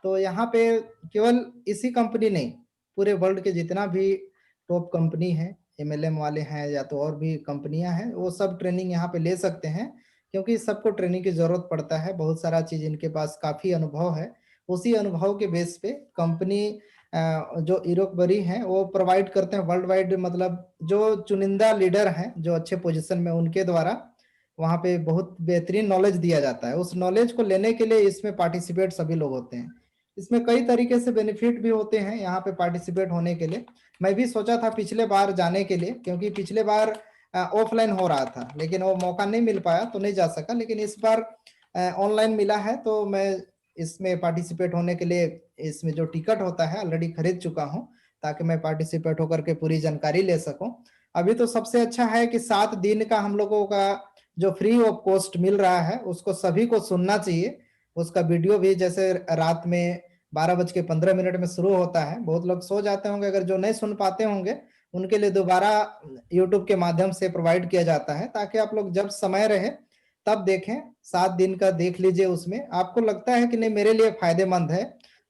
तो यहाँ पे केवल इसी कंपनी नहीं, पूरे वर्ल्ड के जितना भी टॉप कंपनी है, एमएलएम वाले हैं या तो और भी कंपनियां हैं, वो सब ट्रेनिंग यहाँ पे ले सकते हैं, क्योंकि सबको ट्रेनिंग की जरूरत पड़ता है। बहुत सारा चीज इनके पास काफी अनुभव है। उसी अनुभव के बेस पे कंपनी जो इरोकबरी है वो प्रोवाइड करते हैं वर्ल्ड वाइड, मतलब जो चुनिंदा लीडर हैं जो अच्छे पोजीशन में, उनके द्वारा वहाँ पे बहुत बेहतरीन नॉलेज दिया जाता है। उस नॉलेज को लेने के लिए इसमें पार्टिसिपेट सभी लोग होते हैं। इसमें कई तरीके से बेनिफिट भी होते हैं यहाँ पे पार्टिसिपेट होने के लिए। मैं भी सोचा था पिछले बार जाने के लिए, क्योंकि पिछले बार ऑफलाइन हो रहा था, लेकिन वो मौका नहीं मिल पाया तो नहीं जा सका। लेकिन इस बार ऑनलाइन मिला है, तो मैं इसमें पार्टिसिपेट होने के लिए इसमें जो टिकट होता है ऑलरेडी खरीद चुका हूँ, ताकि मैं पार्टिसिपेट होकर के पूरी जानकारी ले सकूं। अभी तो सबसे अच्छा है कि 7 दिन का हम लोगों का जो फ्री ऑफ कॉस्ट मिल रहा है उसको सभी को सुनना चाहिए। उसका वीडियो भी जैसे रात में 12:15 में शुरू होता है, बहुत लोग सो जाते होंगे, अगर जो नहीं सुन पाते होंगे उनके लिए दोबारा यूट्यूब के माध्यम से प्रोवाइड किया जाता है, ताकि आप लोग जब समय रहे तब देखें। 7 दिन का देख लीजिए, उसमें आपको लगता है कि नहीं मेरे लिए फायदेमंद है,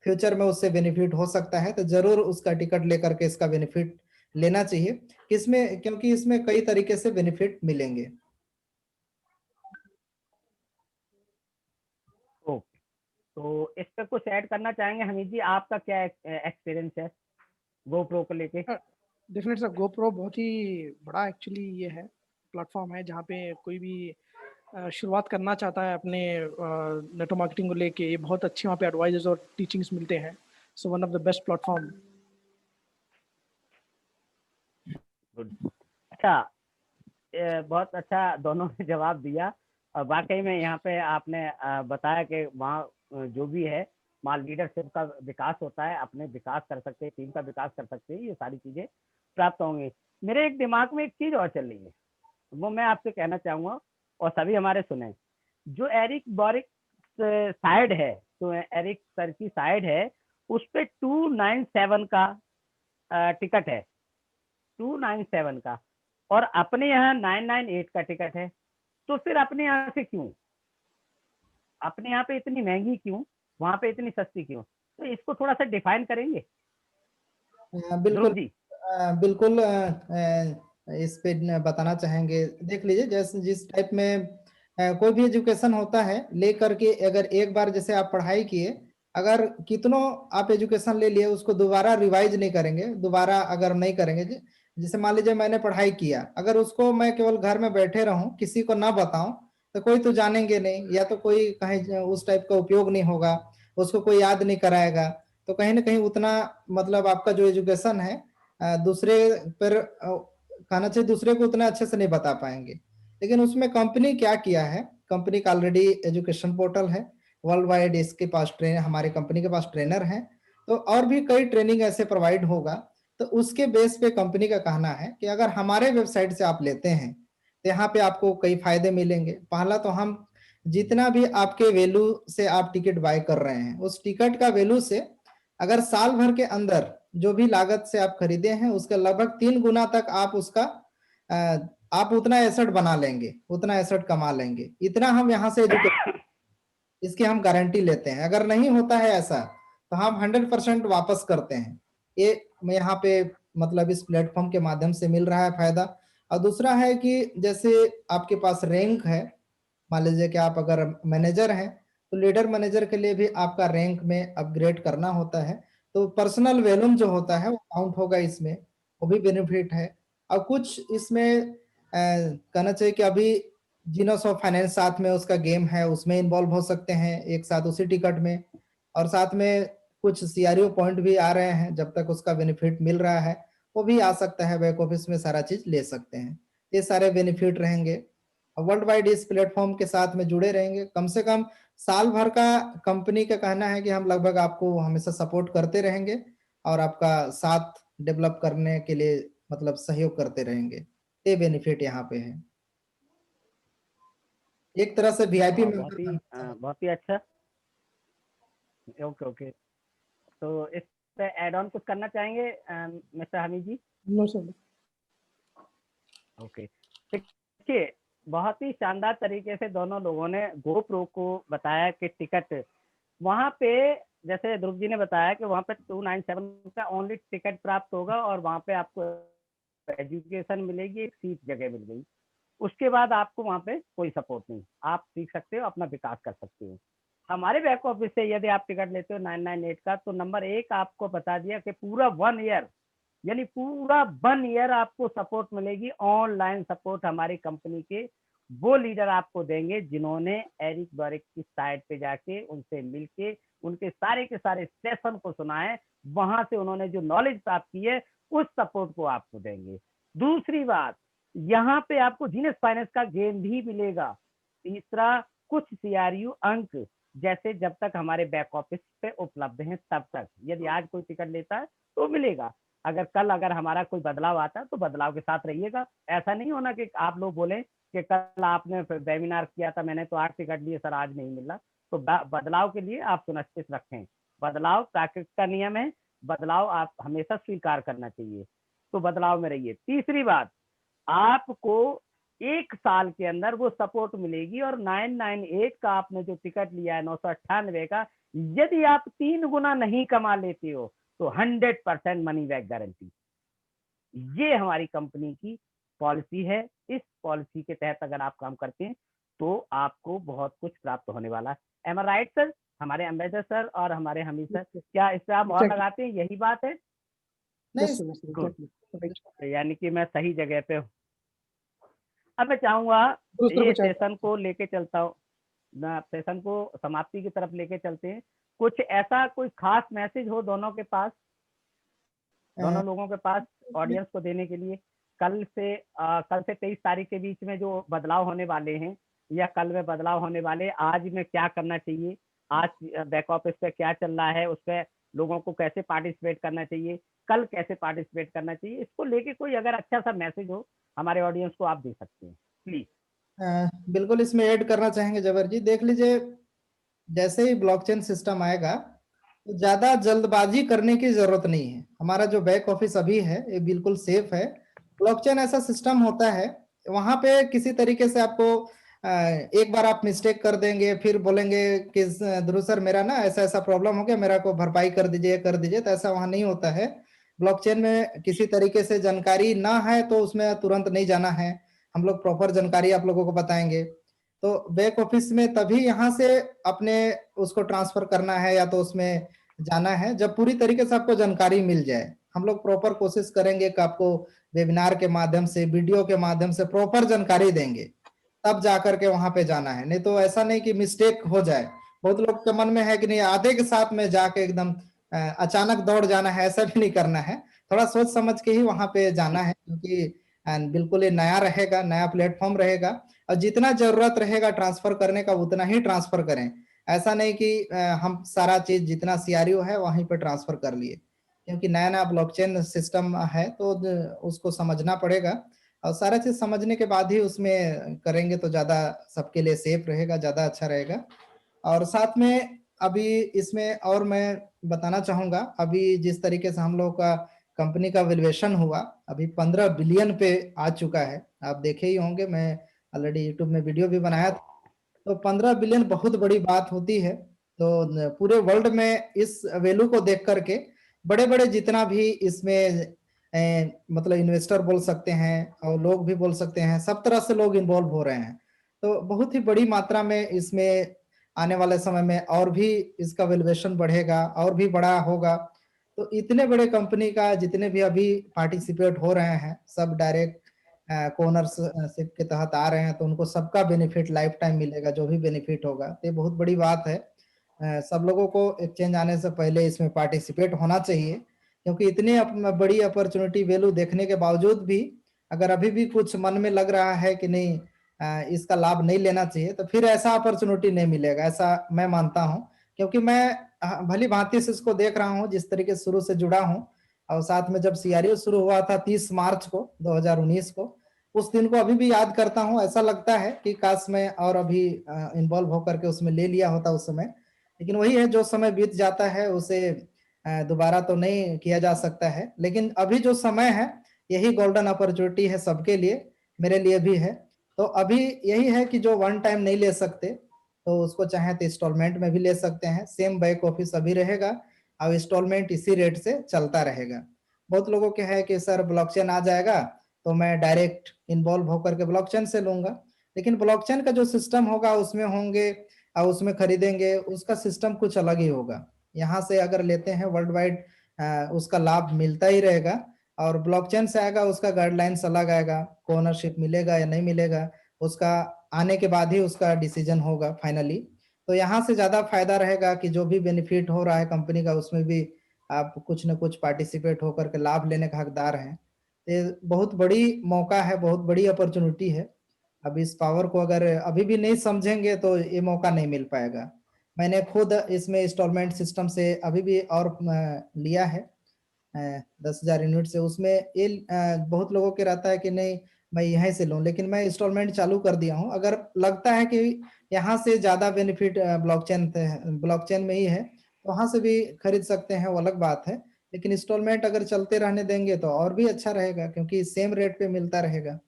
फ्यूचर में उससे बेनिफिट हो सकता है, तो जरूर उसका टिकट लेकर के इसका बेनिफिट लेना चाहिए। किसमें, क्योंकि इसमें कई तरीके से बेनिफिट मिलेंगे। ओके, तो इस पे कुछ ऐड करना चाहेंगे हमीद जी? आपका क्या एक्सपीरियंस है गोप्रो को लेके? डेफिनेट सर, गोप्रो बहुत ही बड़ा एक्चुअली ये है प्लेटफॉर्म है जहाँ पे कोई भी शुरुआत करना चाहता है अपने नेटवर्क मार्केटिंग को लेके। ये बहुत अच्छी वहाँ पे एडवाइजेस और टीचिंग्स मिलते हैं। So one of the best platform. Good. अच्छा, बहुत अच्छा दोनों ने जवाब दिया। और वाकई में यहाँ पे आपने बताया कि वहाँ जो भी है वहाँ लीडरशिप का विकास होता है, अपने विकास कर सकते हैं, टीम का विकास कर सकते हैं, ये सारी चीजें प्राप्त होंगी। मेरे एक दिमाग में एक चीज और चल रही है, वो मैं आपसे कहना चाहूंगा और सभी हमारे सुने। जो एरिक बॉरिक साइड है, तो एरिक सर की साइड है, उस पे 297 का टिकट है, 297 का, और अपने यहाँ 998 का टिकट है। तो फिर अपने यहाँ से क्यों, अपने यहाँ पे इतनी महंगी क्यों, वहां पे इतनी सस्ती क्यों? तो इसको थोड़ा सा डिफाइन करेंगे ध्रुव बिल्कुल जी? बिल्कुल इस पे बताना चाहेंगे। देख लीजिए, जैसे जिस टाइप में कोई भी एजुकेशन होता है लेकर के, अगर एक बार जैसे आप पढ़ाई किए, अगर कितनों आप एजुकेशन ले लिए उसको दोबारा रिवाइज नहीं करेंगे, दोबारा अगर नहीं करेंगे, जैसे मान लीजिए मैंने पढ़ाई किया, अगर उसको मैं केवल घर में बैठे रहूं किसी को ना बताऊं, तो कोई तो जानेंगे नहीं, या तो कोई कहीं उस टाइप का उपयोग नहीं होगा, उसको कोई याद नहीं कराएगा। तो कहीं ना कहीं उतना मतलब आपका जो एजुकेशन है दूसरे पर कहना चाहिए, दूसरे को उतना अच्छे से नहीं बता पाएंगे। लेकिन उसमें कंपनी क्या किया है, कंपनी का ऑलरेडी एजुकेशन पोर्टल है वर्ल्ड वाइड, इसके पास ट्रेन, हमारे कंपनी के पास ट्रेनर हैं, तो और भी कई ट्रेनिंग ऐसे प्रोवाइड होगा। तो उसके बेस पे कंपनी का कहना है कि अगर हमारे वेबसाइट से आप लेते हैं तो यहाँ पे आपको कई फायदे मिलेंगे। पहला तो हम जितना भी आपके वैल्यू से आप टिकट बाय कर रहे हैं, उस टिकट का वैल्यू से अगर साल भर के अंदर जो भी लागत से आप खरीदे हैं उसका लगभग 3 गुना तक आप उसका आप उतना एसेट बना लेंगे, उतना एसेट कमा लेंगे। इतना हम यहाँ से इसकी हम गारंटी लेते हैं। अगर नहीं होता है ऐसा तो हम 100% वापस करते हैं। ये मैं यहाँ पे मतलब इस प्लेटफॉर्म के माध्यम से मिल रहा है फायदा। और दूसरा है कि जैसे आपके पास रैंक है, मान लीजिए कि आप अगर मैनेजर हैं तो लीडर मैनेजर के लिए भी आपका रैंक में अपग्रेड करना होता है, तो पर्सनल वैल्यूम जो होता है वो काउंट होगा इसमें, वो भी बेनिफिट है। और कुछ इसमें कहना चाहिए कि अभी जीनोस ऑफ फाइनेंस साथ में उसका गेम है, उसमें इन्वॉल्व हो सकते हैं एक साथ उसी टिकट में। और साथ में कुछ सीआरओ पॉइंट भी आ रहे हैं, जब तक उसका बेनिफिट मिल रहा है वो भी आ सकता है, बैक ऑफिस में सारा चीज ले सकते हैं। ये सारे बेनिफिट रहेंगे। वर्ल्ड वाइड इस प्लेटफॉर्म के साथ में जुड़े रहेंगे। कम से कम साल भर का कंपनी का कहना है कि हम लगभग आपको हमेशा सपोर्ट करते रहेंगे और आपका साथ डेवलप करने के लिए मतलब सहयोग करते रहेंगे। ये बेनिफिट यहाँ पे है, एक तरह से वीआईपी मेंबर। बहुत ही अच्छा। ओके ओके, तो इस पे ऐड ऑन कुछ करना चाहेंगे mister Hamid ji? No sir. Okay, देखिए बहुत ही शानदार तरीके से दोनों लोगों ने GoPro को बताया कि टिकट वहाँ पे, जैसे ध्रुव जी ने बताया कि वहाँ पे 297 का ओनली टिकट प्राप्त होगा और वहाँ पे आपको एजुकेशन मिलेगी, एक सीट जगह मिल गई। उसके बाद आपको वहाँ पे कोई सपोर्ट नहीं, आप सीख सकते हो, अपना विकास कर सकते हो। हमारे बैक ऑफिस से यदि आप टिकट लेते हो 998 का, तो नंबर 1 आपको बता दिया कि पूरा 1 ईयर, यानी पूरा 1 ईयर आपको सपोर्ट मिलेगी, ऑनलाइन सपोर्ट हमारी कंपनी के वो लीडर आपको देंगे जिन्होंने एरिक बॉरिक की साइट पे जाके उनसे मिलके उनके सारे के सारे सेशन को सुना है, वहां से उन्होंने जो नॉलेज प्राप्त की है उस सपोर्ट को आपको देंगे। दूसरी बात, यहाँ पे आपको जीनियस फाइनेंस का गेम भी मिलेगा। तीसरा, कुछ सीआरयू अंक, जैसे जब तक हमारे बैक ऑफिस पे उपलब्ध हैं तब तक, यदि आज कोई टिकट लेता है तो मिलेगा, अगर हमारा कोई बदलाव आता है तो बदलाव के साथ रहिएगा। ऐसा नहीं होना कि आप लोग बोले कि कल आपने वेबिनार किया था, मैंने तो 8 टिकट लिए सर, आज नहीं मिला। तो बदलाव के लिए आप सुनिश्चित रखें, बदलाव प्रकृति का नियम है, बदलाव आप हमेशा स्वीकार करना चाहिए, तो बदलाव में रहिए। तीसरी बात, आपको 1 साल के अंदर वो सपोर्ट मिलेगी, और 998 का आपने जो टिकट लिया है 998 का, यदि आप 3 गुना नहीं कमा लेते हो तो 100% मनी बैक गारंटी। ये हमारी कंपनी की पॉलिसी है। इस पॉलिसी के तहत अगर आप काम करते हैं तो आपको बहुत कुछ प्राप्त होने वाला है। एम आई राइट सर? हमारे अम्बेडकर सर और हमारे हमीद सर, क्या इस पे आप और लगाते हैं? यही बात है? नहीं, यानी कि मैं सही जगह पे हूँ। अब मैं चाहूंगा ये सेशन को लेके चलता हूँ, सेशन को समाप्ति की तरफ लेके चलते हैं। कुछ ऐसा कोई खास मैसेज हो दोनों के पास, दोनों लोगों के पास, ऑडियंस को देने के लिए? कल से 23 तारीख के बीच में जो बदलाव होने वाले हैं, या कल में बदलाव होने वाले, आज में क्या करना चाहिए, आज बैक ऑफिस पे क्या चल रहा है, उस पर लोगों को कैसे पार्टिसिपेट करना चाहिए, कल कैसे पार्टिसिपेट करना चाहिए, इसको लेके कोई अगर अच्छा सा मैसेज हो हमारे ऑडियंस को, आप दे सकते हैं प्लीज। बिल्कुल इसमें ऐड करना चाहेंगे जबर जी। देख लीजिए, जैसे ही ब्लॉकचेन सिस्टम आएगा तो ज्यादा जल्दबाजी करने की जरूरत नहीं है। हमारा जो बैक ऑफिस अभी है ये बिल्कुल सेफ है। ब्लॉकचेन ऐसा सिस्टम होता है, वहां पे किसी तरीके से आपको एक बार आप मिस्टेक कर देंगे, फिर बोलेंगे कि ध्रुव सर मेरा ना ऐसा ऐसा प्रॉब्लम हो गया, मेरा को भरपाई कर दीजिए, तो ऐसा वहां नहीं होता है। ब्लॉकचेन में किसी तरीके से जानकारी ना है तो उसमें तुरंत नहीं जाना है, हम लोग प्रॉपर जानकारी आप लोगों को बताएंगे। तो बैक ऑफिस में तभी यहाँ से अपने उसको ट्रांसफर करना है या तो उसमें जाना है जब पूरी तरीके से आपको जानकारी मिल जाए। हम लोग प्रॉपर कोशिश करेंगे कि आपको वेबिनार के माध्यम से, वीडियो के माध्यम से प्रॉपर जानकारी देंगे, तब जाकर के वहां पे जाना है। नहीं तो ऐसा नहीं कि मिस्टेक हो जाए। बहुत लोग के मन में है कि नहीं आधे के साथ में जाके एकदम अचानक दौड़ जाना है, ऐसा भी नहीं करना है। थोड़ा सोच समझ के ही वहां पे जाना है, क्योंकि बिल्कुल ये नया रहेगा, नया प्लेटफॉर्म रहेगा, और जितना जरूरत रहेगा ट्रांसफर करने का उतना ही ट्रांसफर करें। ऐसा नहीं कि हम सारा चीज जितना सीआरयू है वहीं पे ट्रांसफर कर लिए, क्योंकि नया नया ब्लॉकचेन सिस्टम है तो उसको समझना पड़ेगा, और सारा चीज समझने के बाद ही उसमें करेंगे तो ज्यादा सबके लिए सेफ रहेगा, ज्यादा अच्छा रहेगा। और साथ में अभी इसमें और मैं बताना चाहूंगा, अभी जिस तरीके से हम लोग का कंपनी का वैल्यूएशन हुआ, अभी 15 बिलियन पे आ चुका है। आप देखे ही होंगे, मैं ऑलरेडी यूट्यूब में वीडियो भी बनाया था। तो 15 बिलियन बहुत बड़ी बात होती है। तो पूरे वर्ल्ड में इस वैल्यू को देख करके बड़े बड़े जितना भी इसमें मतलब इन्वेस्टर बोल सकते हैं और लोग भी बोल सकते हैं, सब तरह से लोग इन्वॉल्व हो रहे हैं। तो बहुत ही बड़ी मात्रा में इसमें आने वाले समय में और भी इसका वैल्यूएशन बढ़ेगा और भी बड़ा होगा। तो इतने बड़े कंपनी का जितने भी अभी पार्टिसिपेट हो रहे हैं, सब डायरेक्ट ओनरशिप के तहत आ रहे हैं, तो उनको सबका बेनिफिट लाइफ टाइम मिलेगा, जो भी बेनिफिट होगा। तो ये बहुत बड़ी बात है। सब लोगों को एक्सचेंज आने से पहले इसमें पार्टिसिपेट होना चाहिए, क्योंकि इतनी बड़ी अपॉर्चुनिटी वैल्यू देखने के बावजूद भी अगर अभी भी कुछ मन में लग रहा है कि नहीं इसका लाभ नहीं लेना चाहिए, तो फिर ऐसा अपॉर्चुनिटी नहीं मिलेगा, ऐसा मैं मानता हूँ। क्योंकि मैं भली भांति से इसको देख रहा हूँ, जिस तरीके से शुरू से जुड़ा हूँ, और साथ में जब सीआरयू शुरू हुआ था 30 मार्च को 2019 को, उस दिन को अभी भी याद करता हूँ। ऐसा लगता है कि काश मैं और अभी इन्वॉल्व होकर के उसमें ले लिया होता उस समय। लेकिन वही है, जो समय बीत जाता है उसे दोबारा तो नहीं किया जा सकता है। लेकिन अभी जो समय है यही गोल्डन अपॉर्चुनिटी है सबके लिए, मेरे लिए भी है। तो अभी यही है कि जो वन टाइम नहीं ले सकते तो उसको चाहे तो इंस्टॉलमेंट में भी ले सकते हैं। सेम बैक ऑफिस अभी रहेगा और इंस्टॉलमेंट इसी रेट से चलता रहेगा। बहुत लोगों के है कि सर ब्लॉकचेन आ जाएगा तो मैं डायरेक्ट इन्वॉल्व होकर के ब्लॉकचेन से लूंगा, लेकिन ब्लॉकचेन का जो सिस्टम होगा उसमें होंगे और उसमें खरीदेंगे, उसका सिस्टम कुछ अलग ही होगा। यहाँ से अगर लेते हैं वर्ल्ड वाइड उसका लाभ मिलता ही रहेगा, और ब्लॉकचेन से आएगा उसका गाइडलाइंस अलग आएगा, को ओनरशिप मिलेगा या नहीं मिलेगा उसका आने के बाद ही उसका डिसीजन होगा फाइनली। तो यहाँ से ज्यादा फायदा रहेगा कि जो भी बेनिफिट हो रहा है कंपनी का उसमें भी आप कुछ न कुछ पार्टिसिपेट होकर के लाभ लेने का हकदार हैं। ये बहुत बड़ी मौका है, बहुत बड़ी अपॉर्चुनिटी है। अब इस पावर को अगर अभी भी नहीं समझेंगे तो ये मौका नहीं मिल पाएगा। मैंने खुद इसमें इंस्टॉलमेंट सिस्टम से अभी भी और लिया है 10,000 यूनिट से। उसमें ये बहुत लोगों के रहता है कि नहीं मैं यहीं से लूं, लेकिन मैं इंस्टॉलमेंट चालू कर दिया हूं। अगर लगता है कि यहाँ से ज्यादा बेनिफिट ब्लॉकचेन में ही है तो वहां से भी खरीद सकते हैं, वो अलग बात है। लेकिन इंस्टॉलमेंट अगर चलते रहने देंगे तो और भी अच्छा रहेगा क्योंकि सेम रेट पे मिलता रहेगा।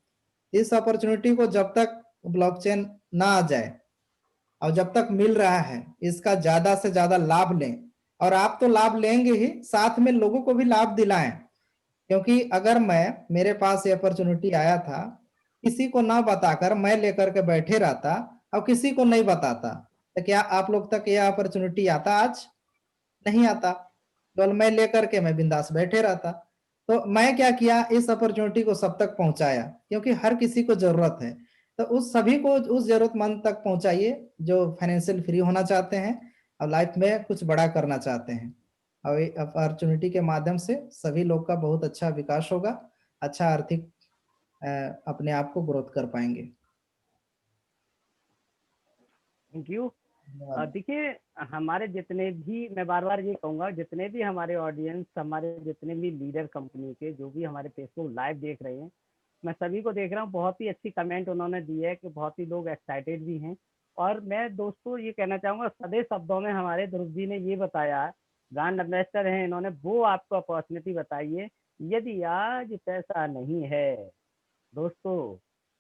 इस अपॉर्चुनिटी को जब तक ब्लॉकचेन ना आ जाए और जब तक मिल रहा है इसका ज्यादा से ज्यादा लाभ लें। और आप तो लाभ लेंगे ही, साथ में लोगों को भी लाभ दिलाएं। क्योंकि अगर मेरे पास ये अपॉर्चुनिटी आया था, किसी को ना बताकर मैं लेकर के बैठे रहता और किसी को नहीं बताता, तो क्या आप लोग तक यह अपॉर्चुनिटी आता? आज नहीं आता। केवल मैं लेकर के मैं बिंदास बैठे रहता। तो मैं क्या किया, इस अपॉर्चुनिटी को सब तक पहुंचाया, क्योंकि हर किसी को जरूरत है। तो उस सभी को, उस जरूरतमंद तक पहुंचाइए जो फाइनेंशियल फ्री होना चाहते हैं और लाइफ में कुछ बड़ा करना चाहते हैं। और अपॉर्चुनिटी के माध्यम से सभी लोग का बहुत अच्छा विकास होगा, अच्छा आर्थिक अपने आप को ग्रोथ कर पाएंगे। Thank you. देखिए, हमारे जितने भी, मैं बार बार ये कहूँगा, जितने भी हमारे ऑडियंस, हमारे जितने भी लीडर कंपनी के जो भी हमारे फेसबुक लाइव देख रहे हैं, मैं सभी को देख रहा हूँ। बहुत ही अच्छी कमेंट उन्होंने दी है कि बहुत ही लोग एक्साइटेड भी हैं। और मैं दोस्तों ये कहना चाहूँगा, सदे शब्दों में हमारे ध्रुव जी ने ये बताया, ब्रांड एम्बेसडर हैं इन्होंने, वो आपको अपॉर्चुनिटी बताई है। यदि आज पैसा नहीं है दोस्तों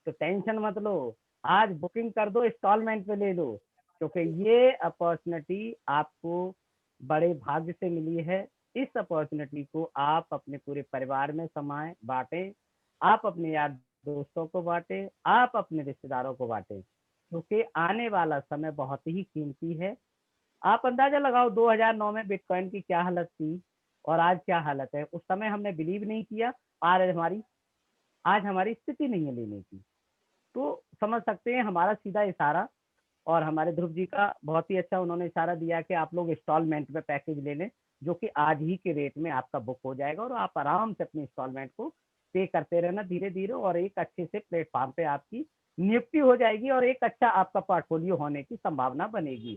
तो टेंशन मत लो, आज बुकिंग कर दो, इंस्टॉलमेंट पे ले लो, क्योंकि ये अपॉर्चुनिटी आपको बड़े भाग्य से मिली है। इस अपॉर्चुनिटी को आप अपने पूरे परिवार में समाएं, बांटें, आप अपने यार दोस्तों को बांटें, आप अपने रिश्तेदारों को बांटें, क्योंकि आने वाला समय बहुत ही कीमती है। आप अंदाजा लगाओ 2009 में बिटकॉइन की क्या हालत थी और आज क्या हालत है। उस समय हमने बिलीव नहीं किया, आज हमारी स्थिति नहीं है लेने की। तो समझ सकते हैं हमारा सीधा इशारा, और हमारे ध्रुव जी का बहुत ही अच्छा उन्होंने इशारा दिया कि आप लोग इंस्टॉलमेंट में पैकेज ले लें, जो कि आज ही के रेट में आपका बुक हो जाएगा और आप आराम से अपनी इंस्टॉलमेंट को पे करते रहना धीरे धीरे, और एक अच्छे से प्लेटफॉर्म पे आपकी नियुक्ति हो जाएगी और एक अच्छा आपका पोर्टफोलियो होने की संभावना बनेगी।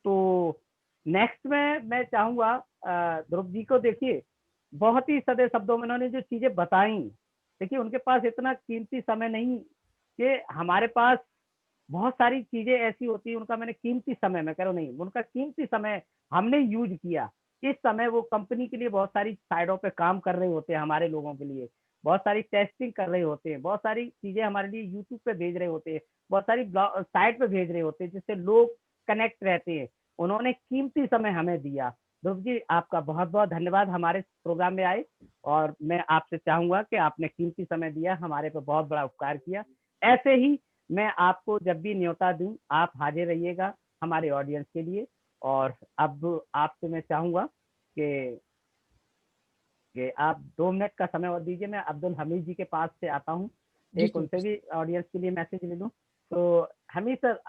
तो नेक्स्ट में मैं चाहूंगा ध्रुव जी को, देखिए बहुत ही सदे शब्दों में उन्होंने जो चीजें बताई, देखिए उनके पास इतना कीमती समय नहीं कि हमारे पास बहुत सारी चीजें ऐसी होती है, उनका मैंने कीमती समय, मैं कह रहा हूँ नहीं, उनका कीमती समय हमने यूज किया। इस समय वो कंपनी के लिए बहुत सारी साइडों पे काम कर रहे होते हैं, हमारे लोगों के लिए बहुत सारी टेस्टिंग कर रहे होते हैं, बहुत सारी चीजें हमारे लिए यूट्यूब पे भेज रहे होते हैं, बहुत सारी साइट पे भेज रहे होते हैं, जिससे लोग कनेक्ट रहते हैं। उन्होंने कीमती समय हमें दिया। ध्रुव जी, आपका बहुत बहुत धन्यवाद हमारे प्रोग्राम में आए, और मैं आपसे चाहूंगा कि आपने कीमती समय दिया, हमारे पे बहुत बड़ा उपकार किया। ऐसे ही मैं आपको जब भी न्योता दूं, आप हाजिर रहिएगा हमारे ऑडियंस के लिए। और अब आपसे मैं चाहूंगा कि आप 2 मिनट का समय और दीजिए, मैं अब्दुल हमीद जी के पास से आता हूँ, एक उनसे भी ऑडियंस के लिए मैसेज ले लूँ। तो हमीद सर,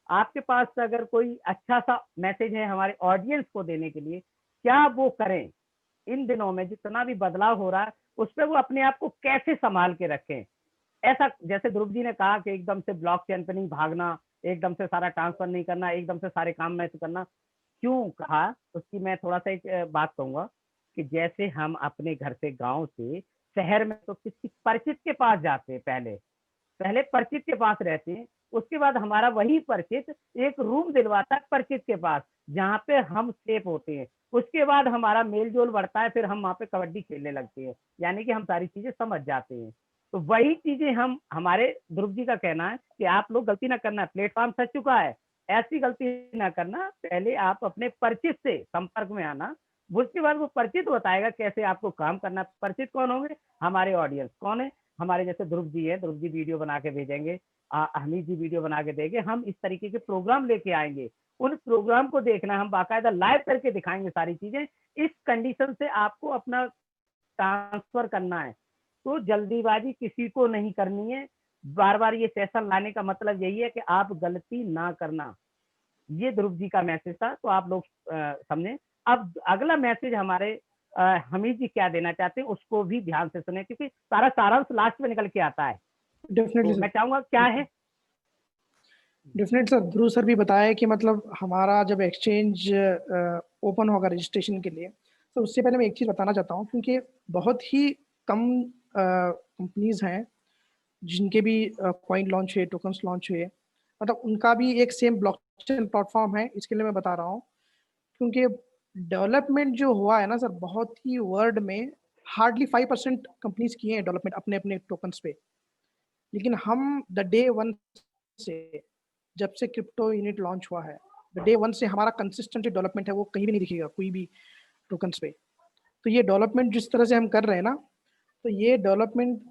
आपके पास अगर कोई अच्छा सा मैसेज है हमारे ऑडियंस को देने के लिए, क्या वो करें? इन दिनों में जितना भी बदलाव हो रहा है उस पर वो अपने आप को कैसे संभाल के रखें? ऐसा जैसे ध्रुव जी ने कहा कि एकदम से ब्लॉकचेन पे नहीं भागना, एकदम से सारा ट्रांसफर नहीं करना, एकदम से सारे काम में से करना, क्यों कहा उसकी मैं थोड़ा सा एक बात कहूंगा कि जैसे हम अपने घर से, गांव से शहर में तो किसी परिचित के पास जाते हैं, पहले पहले परिचित के पास रहते हैं, उसके बाद हमारा वही परिचित एक रूम दिलवाता है परिचित के पास, जहाँ पे हम सेफ होते हैं। उसके बाद हमारा मेल जोल बढ़ता है, फिर हम वहाँ पे कबड्डी खेलने लगते हैं, यानी कि हम सारी चीजें समझ जाते हैं। तो वही चीजें हम, हमारे ध्रुव जी का कहना है कि आप लोग गलती ना करना, प्लेटफॉर्म सज चुका है, ऐसी गलती ना करना, पहले आप अपने परिचित से संपर्क में आना, उसके बाद वो परिचित बताएगा कैसे आपको काम करना है। परिचित कौन होंगे? हमारे ऑडियंस कौन है, हमारे जैसे ध्रुव जी है, ध्रुव जी वीडियो बना के भेजेंगे, हमीद जी वीडियो बना के देंगे, हम इस तरीके के प्रोग्राम लेके आएंगे, उन प्रोग्राम को देखना, हम बाकायदा लाइव करके दिखाएंगे सारी चीजें। इस कंडीशन से आपको अपना ट्रांसफर करना है, तो जल्दीबाजी किसी को नहीं करनी है। बार बार ये सेशन लाने का मतलब यही है कि आप गलती ना करना। ये ध्रुव जी का मैसेज था, तो आप लोग समझे। अब अगला मैसेज हमारे हमीद जी क्या देना चाहते हैं उसको भी ध्यान से सुने, क्योंकि सारा सारांश लास्ट में निकल के आता है। डेफिनेटली तो मैं चाहूंगा क्या है। डेफिनेट सर, ध्रुव सर भी बताया कि मतलब हमारा जब एक्सचेंज ओपन होगा रजिस्ट्रेशन के लिए, तो उससे पहले मैं एक चीज़ बताना चाहता हूँ, क्योंकि बहुत ही कम कंपनीज हैं जिनके भी कॉइन लॉन्च हुए, टोकन्स लॉन्च हुए, मतलब उनका भी एक सेम ब्लॉकचेन प्लेटफॉर्म है। इसके लिए मैं बता रहा हूँ क्योंकि डेवलपमेंट जो हुआ है ना सर, बहुत ही वर्ल्ड में हार्डली 5% कंपनीज किए हैं डेवलपमेंट अपने अपने टोकन्स पे। लेकिन हम द डे वन से, जब से क्रिप्टो यूनिट लॉन्च हुआ है, द डे वन से हमारा कंसिस्टेंट डेवलपमेंट है, वो कहीं भी नहीं दिखेगा कोई भी टोकन्स पे। तो ये डेवलपमेंट जिस तरह से हम कर रहे हैं ना, तो ये डेवलपमेंट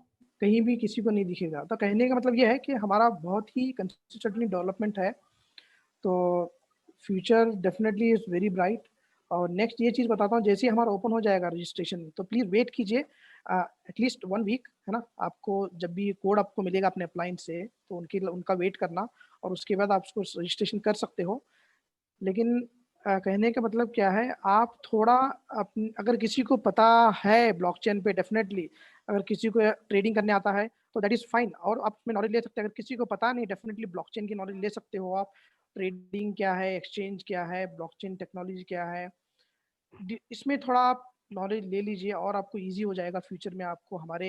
कहीं भी किसी को नहीं दिखेगा। तो कहने का मतलब ये है कि हमारा बहुत ही कंसिस्टेंटली डेवलपमेंट है। तो future definitely is very bright. और नेक्स्ट ये चीज़ बताता हूँ, जैसे ही हमारा ओपन हो जाएगा रजिस्ट्रेशन, तो प्लीज़ वेट कीजिए एटलीस्ट 1 वीक, है ना। आपको जब भी कोड आपको मिलेगा अपने अप्लाइन से, तो उनका वेट करना, और उसके बाद आप उसको रजिस्ट्रेशन कर सकते हो। लेकिन कहने का मतलब क्या है, आप थोड़ा अगर किसी को पता है ब्लॉकचेन पे, डेफिनेटली अगर किसी को ट्रेडिंग करने आता है तो दैट इज़ फाइन, और आप उसमें नॉलेज ले सकते हैं। अगर किसी को पता नहीं, डेफिनेटली ब्लॉकचेन की नॉलेज ले सकते हो आप। ट्रेडिंग क्या है, एक्सचेंज क्या है, ब्लॉकचेन टेक्नोलॉजी क्या है, इसमें थोड़ा आप नॉलेज ले लीजिए, और आपको ईजी हो जाएगा फ्यूचर में आपको हमारे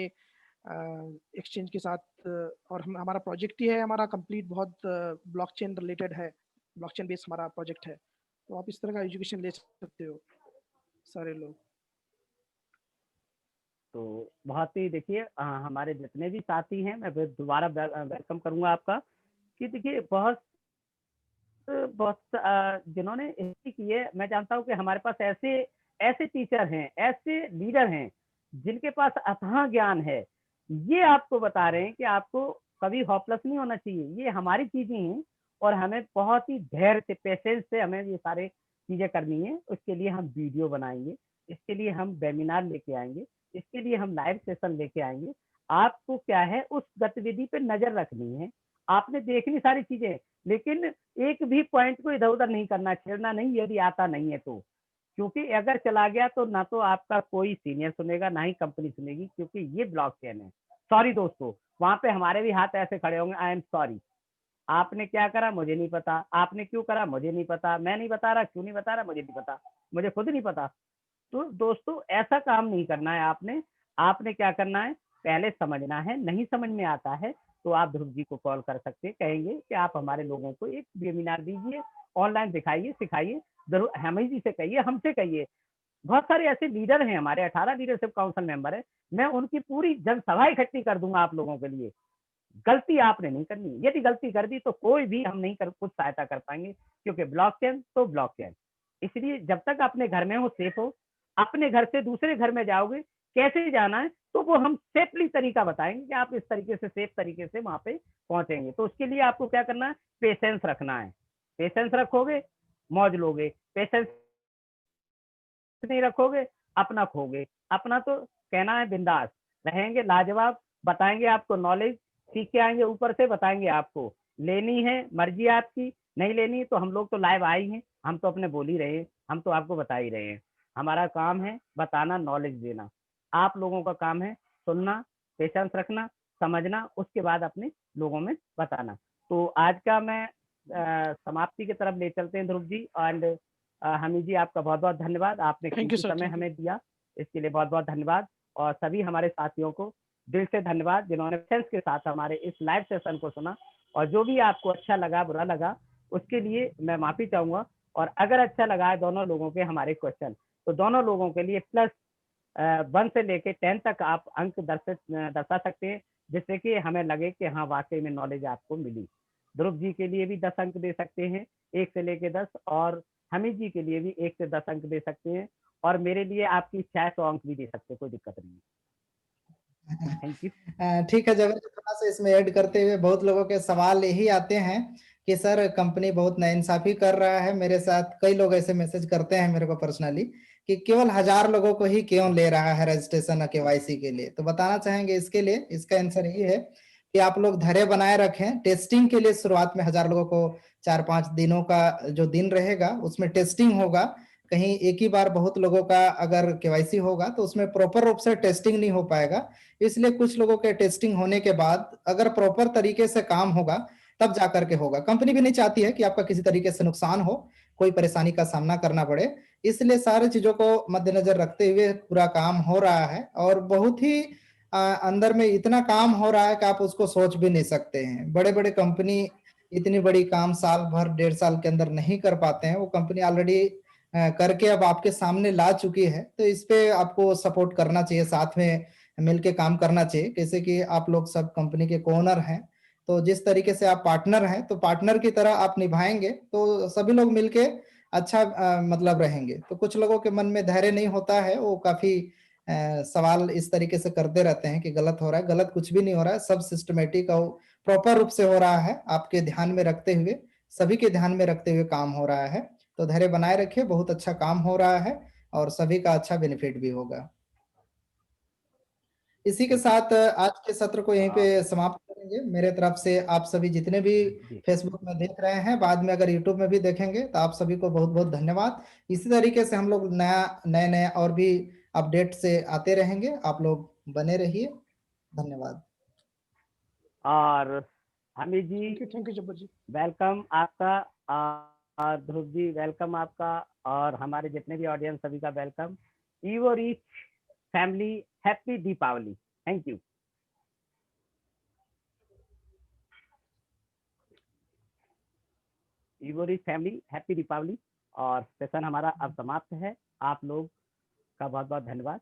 एक्सचेंज के साथ। और हमारा प्रोजेक्ट ही है, हमारा कंप्लीट बहुत ब्लॉकचेन रिलेटेड है, ब्लॉकचेन बेस्ड हमारा प्रोजेक्ट है। तो आप इस तरह का एजुकेशन ले सकते हो सारे लोग। तो बहुत ही देखिए, हमारे जितने भी साथी हैं, मैं दोबारा वेलकम करूंगा आपका, कि देखिए बहुत बहुत जिन्होंने हिस्ट्री की है, मैं जानता हूँ कि हमारे पास ऐसे ऐसे टीचर हैं, ऐसे लीडर हैं जिनके पास अथाह ज्ञान है। ये आपको बता रहे हैं कि आपको कभी हॉपलेस नहीं होना चाहिए। ये हमारी चीजें हैं, और हमें बहुत ही धैर्य से, पेशेंस से हमें ये सारे चीजें करनी है। उसके लिए हम वीडियो बनाएंगे, इसके लिए हम वेबिनार लेके आएंगे, इसके लिए हम लाइव सेशन लेके आएंगे। आपको क्या है, उस गतिविधि पे नजर रखनी है, आपने देखनी सारी चीजें, लेकिन एक भी पॉइंट को इधर उधर नहीं करना, छेड़ना नहीं, यदि आता नहीं है तो। क्योंकि अगर चला गया तो ना तो आपका कोई सीनियर सुनेगा, ना ही कंपनी सुनेगी, क्योंकि ये ब्लॉकचेन है। सॉरी दोस्तों, वहां पे हमारे भी हाथ ऐसे खड़े होंगे, आई एम सॉरी, आपने क्या करा मुझे नहीं पता, आपने क्यों करा मुझे नहीं पता, मैं नहीं बता रहा, क्यों नहीं बता रहा मुझे नहीं पता, मुझे खुद नहीं पता। तो दोस्तों ऐसा काम नहीं करना है आपने। आपने क्या करना है, पहले समझना है, नहीं समझ में आता है तो आप ध्रुव जी को कॉल कर सकते हैं, कहेंगे कि आप हमारे लोगों को एक वेबिनार दीजिए, ऑनलाइन दिखाइए, सिखाइए। जरूर हमें जी से कहिए, हमसे कहिए। बहुत सारे ऐसे लीडर हैं, हमारे 18 लीडरशिप काउंसिल मेंबर है, मैं उनकी पूरी जनसभा इकट्ठी कर दूंगा आप लोगों के लिए। गलती आपने नहीं करनी, यदि गलती कर दी तो कोई भी हम नहीं कर कुछ सहायता कर पाएंगे, क्योंकि ब्लॉकचेन तो ब्लॉकचेन। इसलिए जब तक अपने घर में हो, सेफ हो, अपने घर से दूसरे घर में जाओगे, कैसे जाना है तो वो हम सेफली तरीका बताएंगे कि आप इस तरीके से, सेफ तरीके से वहां पे पहुंचेंगे। तो उसके लिए आपको क्या करना है, पेशेंस रखना है। पेशेंस रखोगे, मौज लोगे। पेशेंस नहीं रखोगे, अपना खोगे। अपना तो कहना है बिंदास रहेंगे, लाजवाब, बताएंगे आपको नॉलेज, सीख के आएंगे ऊपर से, बताएंगे आपको। लेनी है मर्जी आपकी, नहीं लेनी तो हम लोग तो लाइव आए हैं, हम तो अपने बोल ही रहे हैं, हम तो आपको बता ही रहे हैं। हमारा काम है बताना, नॉलेज देना। आप लोगों का काम है सुनना, पेशेंस रखना, समझना, उसके बाद अपने लोगों में बताना। तो आज का मैं समाप्ति की तरफ ले चलते हैं ध्रुव जी। एंड हमीद जी, आपका बहुत बहुत धन्यवाद, आपने थैंक यू कीमती सर, समय थैंक यू। हमें दिया, इसके लिए बहुत बहुत धन्यवाद। और सभी हमारे साथियों को दिल से धन्यवाद जिन्होंने पेशेंस के साथ हमारे इस लाइव सेशन को सुना। और जो भी आपको अच्छा लगा, बुरा लगा, उसके लिए मैं माफी चाहूंगा। और अगर अच्छा लगा है दोनों लोगों के हमारे क्वेश्चन, तो दोनों लोगों के लिए +1 से लेके 10 तक आप अंक दर्शा सकते हैं। जिससे कि हमें लगे कि हाँ वाकई में नॉलेज आपको मिली। ध्रुव जी के लिए भी 10 अंक दे सकते हैं, 1 से लेके 10, और हमीद जी के लिए भी 1 से 10 अंक दे सकते हैं, और मेरे लिए आपकी इच्छा है तो अंक भी दे सकते हैं, कोई दिक्कत नहीं है। Thank you. ठीक है, जब थोड़ा सा इसमें ऐड करते हुए बहुत लोगों के सवाल यही आते हैं कि सर कंपनी बहुत नाइंसाफी कर रहा है मेरे साथ। कई लोग ऐसे मैसेज करते हैं मेरे को पर्सनली कि केवल 1000 लोगों को ही क्यों ले रहा है रजिस्ट्रेशन और केवाईसी के लिए। तो बताना चाहेंगे इसके लिए, इसका आंसर ये है कि आप लोग धैर्य बनाए रखें। टेस्टिंग के लिए शुरुआत में 1000 लोगों को 4-5 दिनों का जो दिन रहेगा उसमें टेस्टिंग होगा। कहीं एक ही बार बहुत लोगों का अगर केवाईसी होगा तो उसमें प्रॉपर रूप से टेस्टिंग नहीं हो पाएगा। इसलिए कुछ लोगों के टेस्टिंग होने के बाद अगर प्रॉपर तरीके से काम होगा तब जाकर के होगा। कंपनी भी नहीं चाहती है कि आपका किसी तरीके से नुकसान हो, कोई परेशानी का सामना करना पड़े। इसलिए सारी चीजों को मद्देनजर रखते हुए पूरा काम हो रहा है, और बहुत ही अंदर में इतना काम हो रहा है कि आप उसको सोच भी नहीं सकते हैं। बड़े बड़े कंपनी इतनी बड़ी काम साल भर 1.5 साल के अंदर नहीं कर पाते हैं, वो कंपनी ऑलरेडी करके अब आपके सामने ला चुकी है। तो इस पे आपको सपोर्ट करना चाहिए, साथ में मिलके काम करना चाहिए। जैसे कि आप लोग सब कंपनी के ओनर हैं, तो जिस तरीके से आप पार्टनर हैं तो पार्टनर की तरह आप निभाएंगे तो सभी लोग मिलके अच्छा मतलब रहेंगे। तो कुछ लोगों के मन में धैर्य नहीं होता है, वो काफी सवाल इस तरीके से करते रहते हैं कि गलत हो रहा है। गलत कुछ भी नहीं हो रहा है, सब सिस्टमेटिक और प्रॉपर रूप से हो रहा है। आपके ध्यान में रखते हुए, सभी के ध्यान में रखते हुए काम हो रहा है। तो धैर्य बनाए रखिए, बहुत अच्छा काम हो रहा है और सभी का अच्छा बेनिफिट भी होगा। इसी के साथ आज के सत्र को यहीं पे समाप्त करेंगे। मेरे तरफ से आप सभी जितने भी जी। फेसबुक में देख रहे हैं, बाद में अगर यूट्यूब में भी देखेंगे तो आप सभी को बहुत बहुत धन्यवाद। इसी तरीके से हम लोग नए नए और भी अपडेट से आते रहेंगे। आप लोग बने रहिए। धन्यवाद। और Hamid ji thank you Jabbar ji. Welcome आपका, और ध्रुव जी वेलकम आपका, और हमारे जितने भी ऑडियंस सभी का welcome. Evo Reach family happy Deepawali. Thank you. Evo Reach family happy Deepawali. और सेशन हमारा अब समाप्त है। आप लोग का बहुत बहुत धन्यवाद।